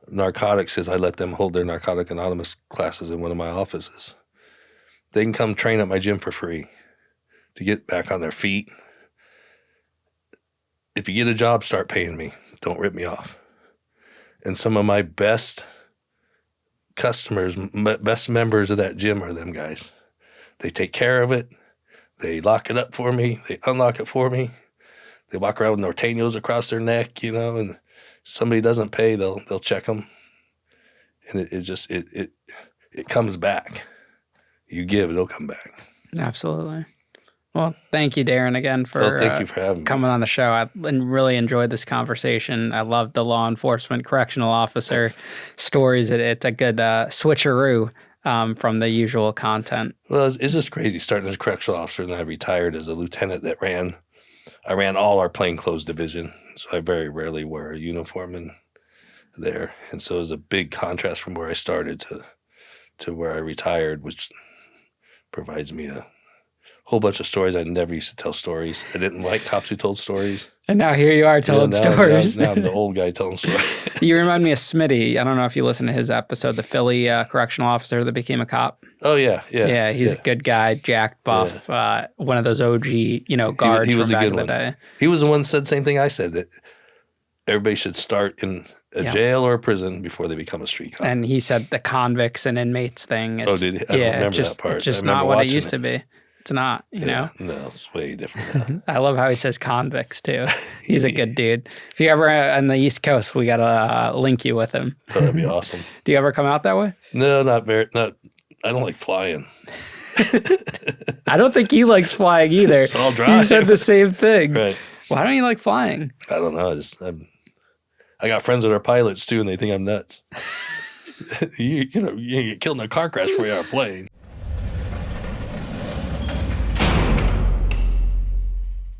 narcotics, I let them hold their Narcotic Anonymous classes in one of my offices. They can come train at my gym for free to get back on their feet. If you get a job, start paying me. Don't rip me off. And some of my best customers, best members of that gym are them guys. They take care of it. They lock it up for me. They unlock it for me. They walk around with norteños across their neck, and if somebody doesn't pay, they'll check them. And it comes back. You give, it'll come back. Absolutely. Well, thank you, Darren, again for, thank you for having me. Coming on the show. I really enjoyed this conversation. I love the law enforcement correctional officer stories. It's a good switcheroo from the usual content. Well, it's just crazy starting as a correctional officer, and I retired as a lieutenant that ran I ran all our plainclothes division, so I very rarely wear a uniform in there. And so it was a big contrast from where I started to where I retired, which provides me a whole bunch of stories. I never used to tell stories. I didn't like cops who told stories. And now here you are telling stories. Now I'm the old guy telling stories. You remind me of Smitty. I don't know if you listened to his episode, the Philly correctional officer that became a cop. Oh, yeah. Yeah, he's a good guy, jacked, buff, one of those OG, guards he was from a back good in the one. day. He was the one that said the same thing I said, that everybody should start in a jail or a prison before they become a street cop. And he said the convicts and inmates thing. Did he? I don't remember that part. It's just not what it used to be. It's not, know? No, it's way different. I love how he says convicts, too. He's a good dude. If you ever on the East Coast, we got to link you with him. Oh, that'd be awesome. Do you ever come out that way? No, not. I don't like flying. I don't think he likes flying either. So I'll drive. He said the same thing. Right. Why don't you like flying? I don't know. I got friends that are pilots too, and they think I'm nuts. You get killed in a car crash before you're on a plane.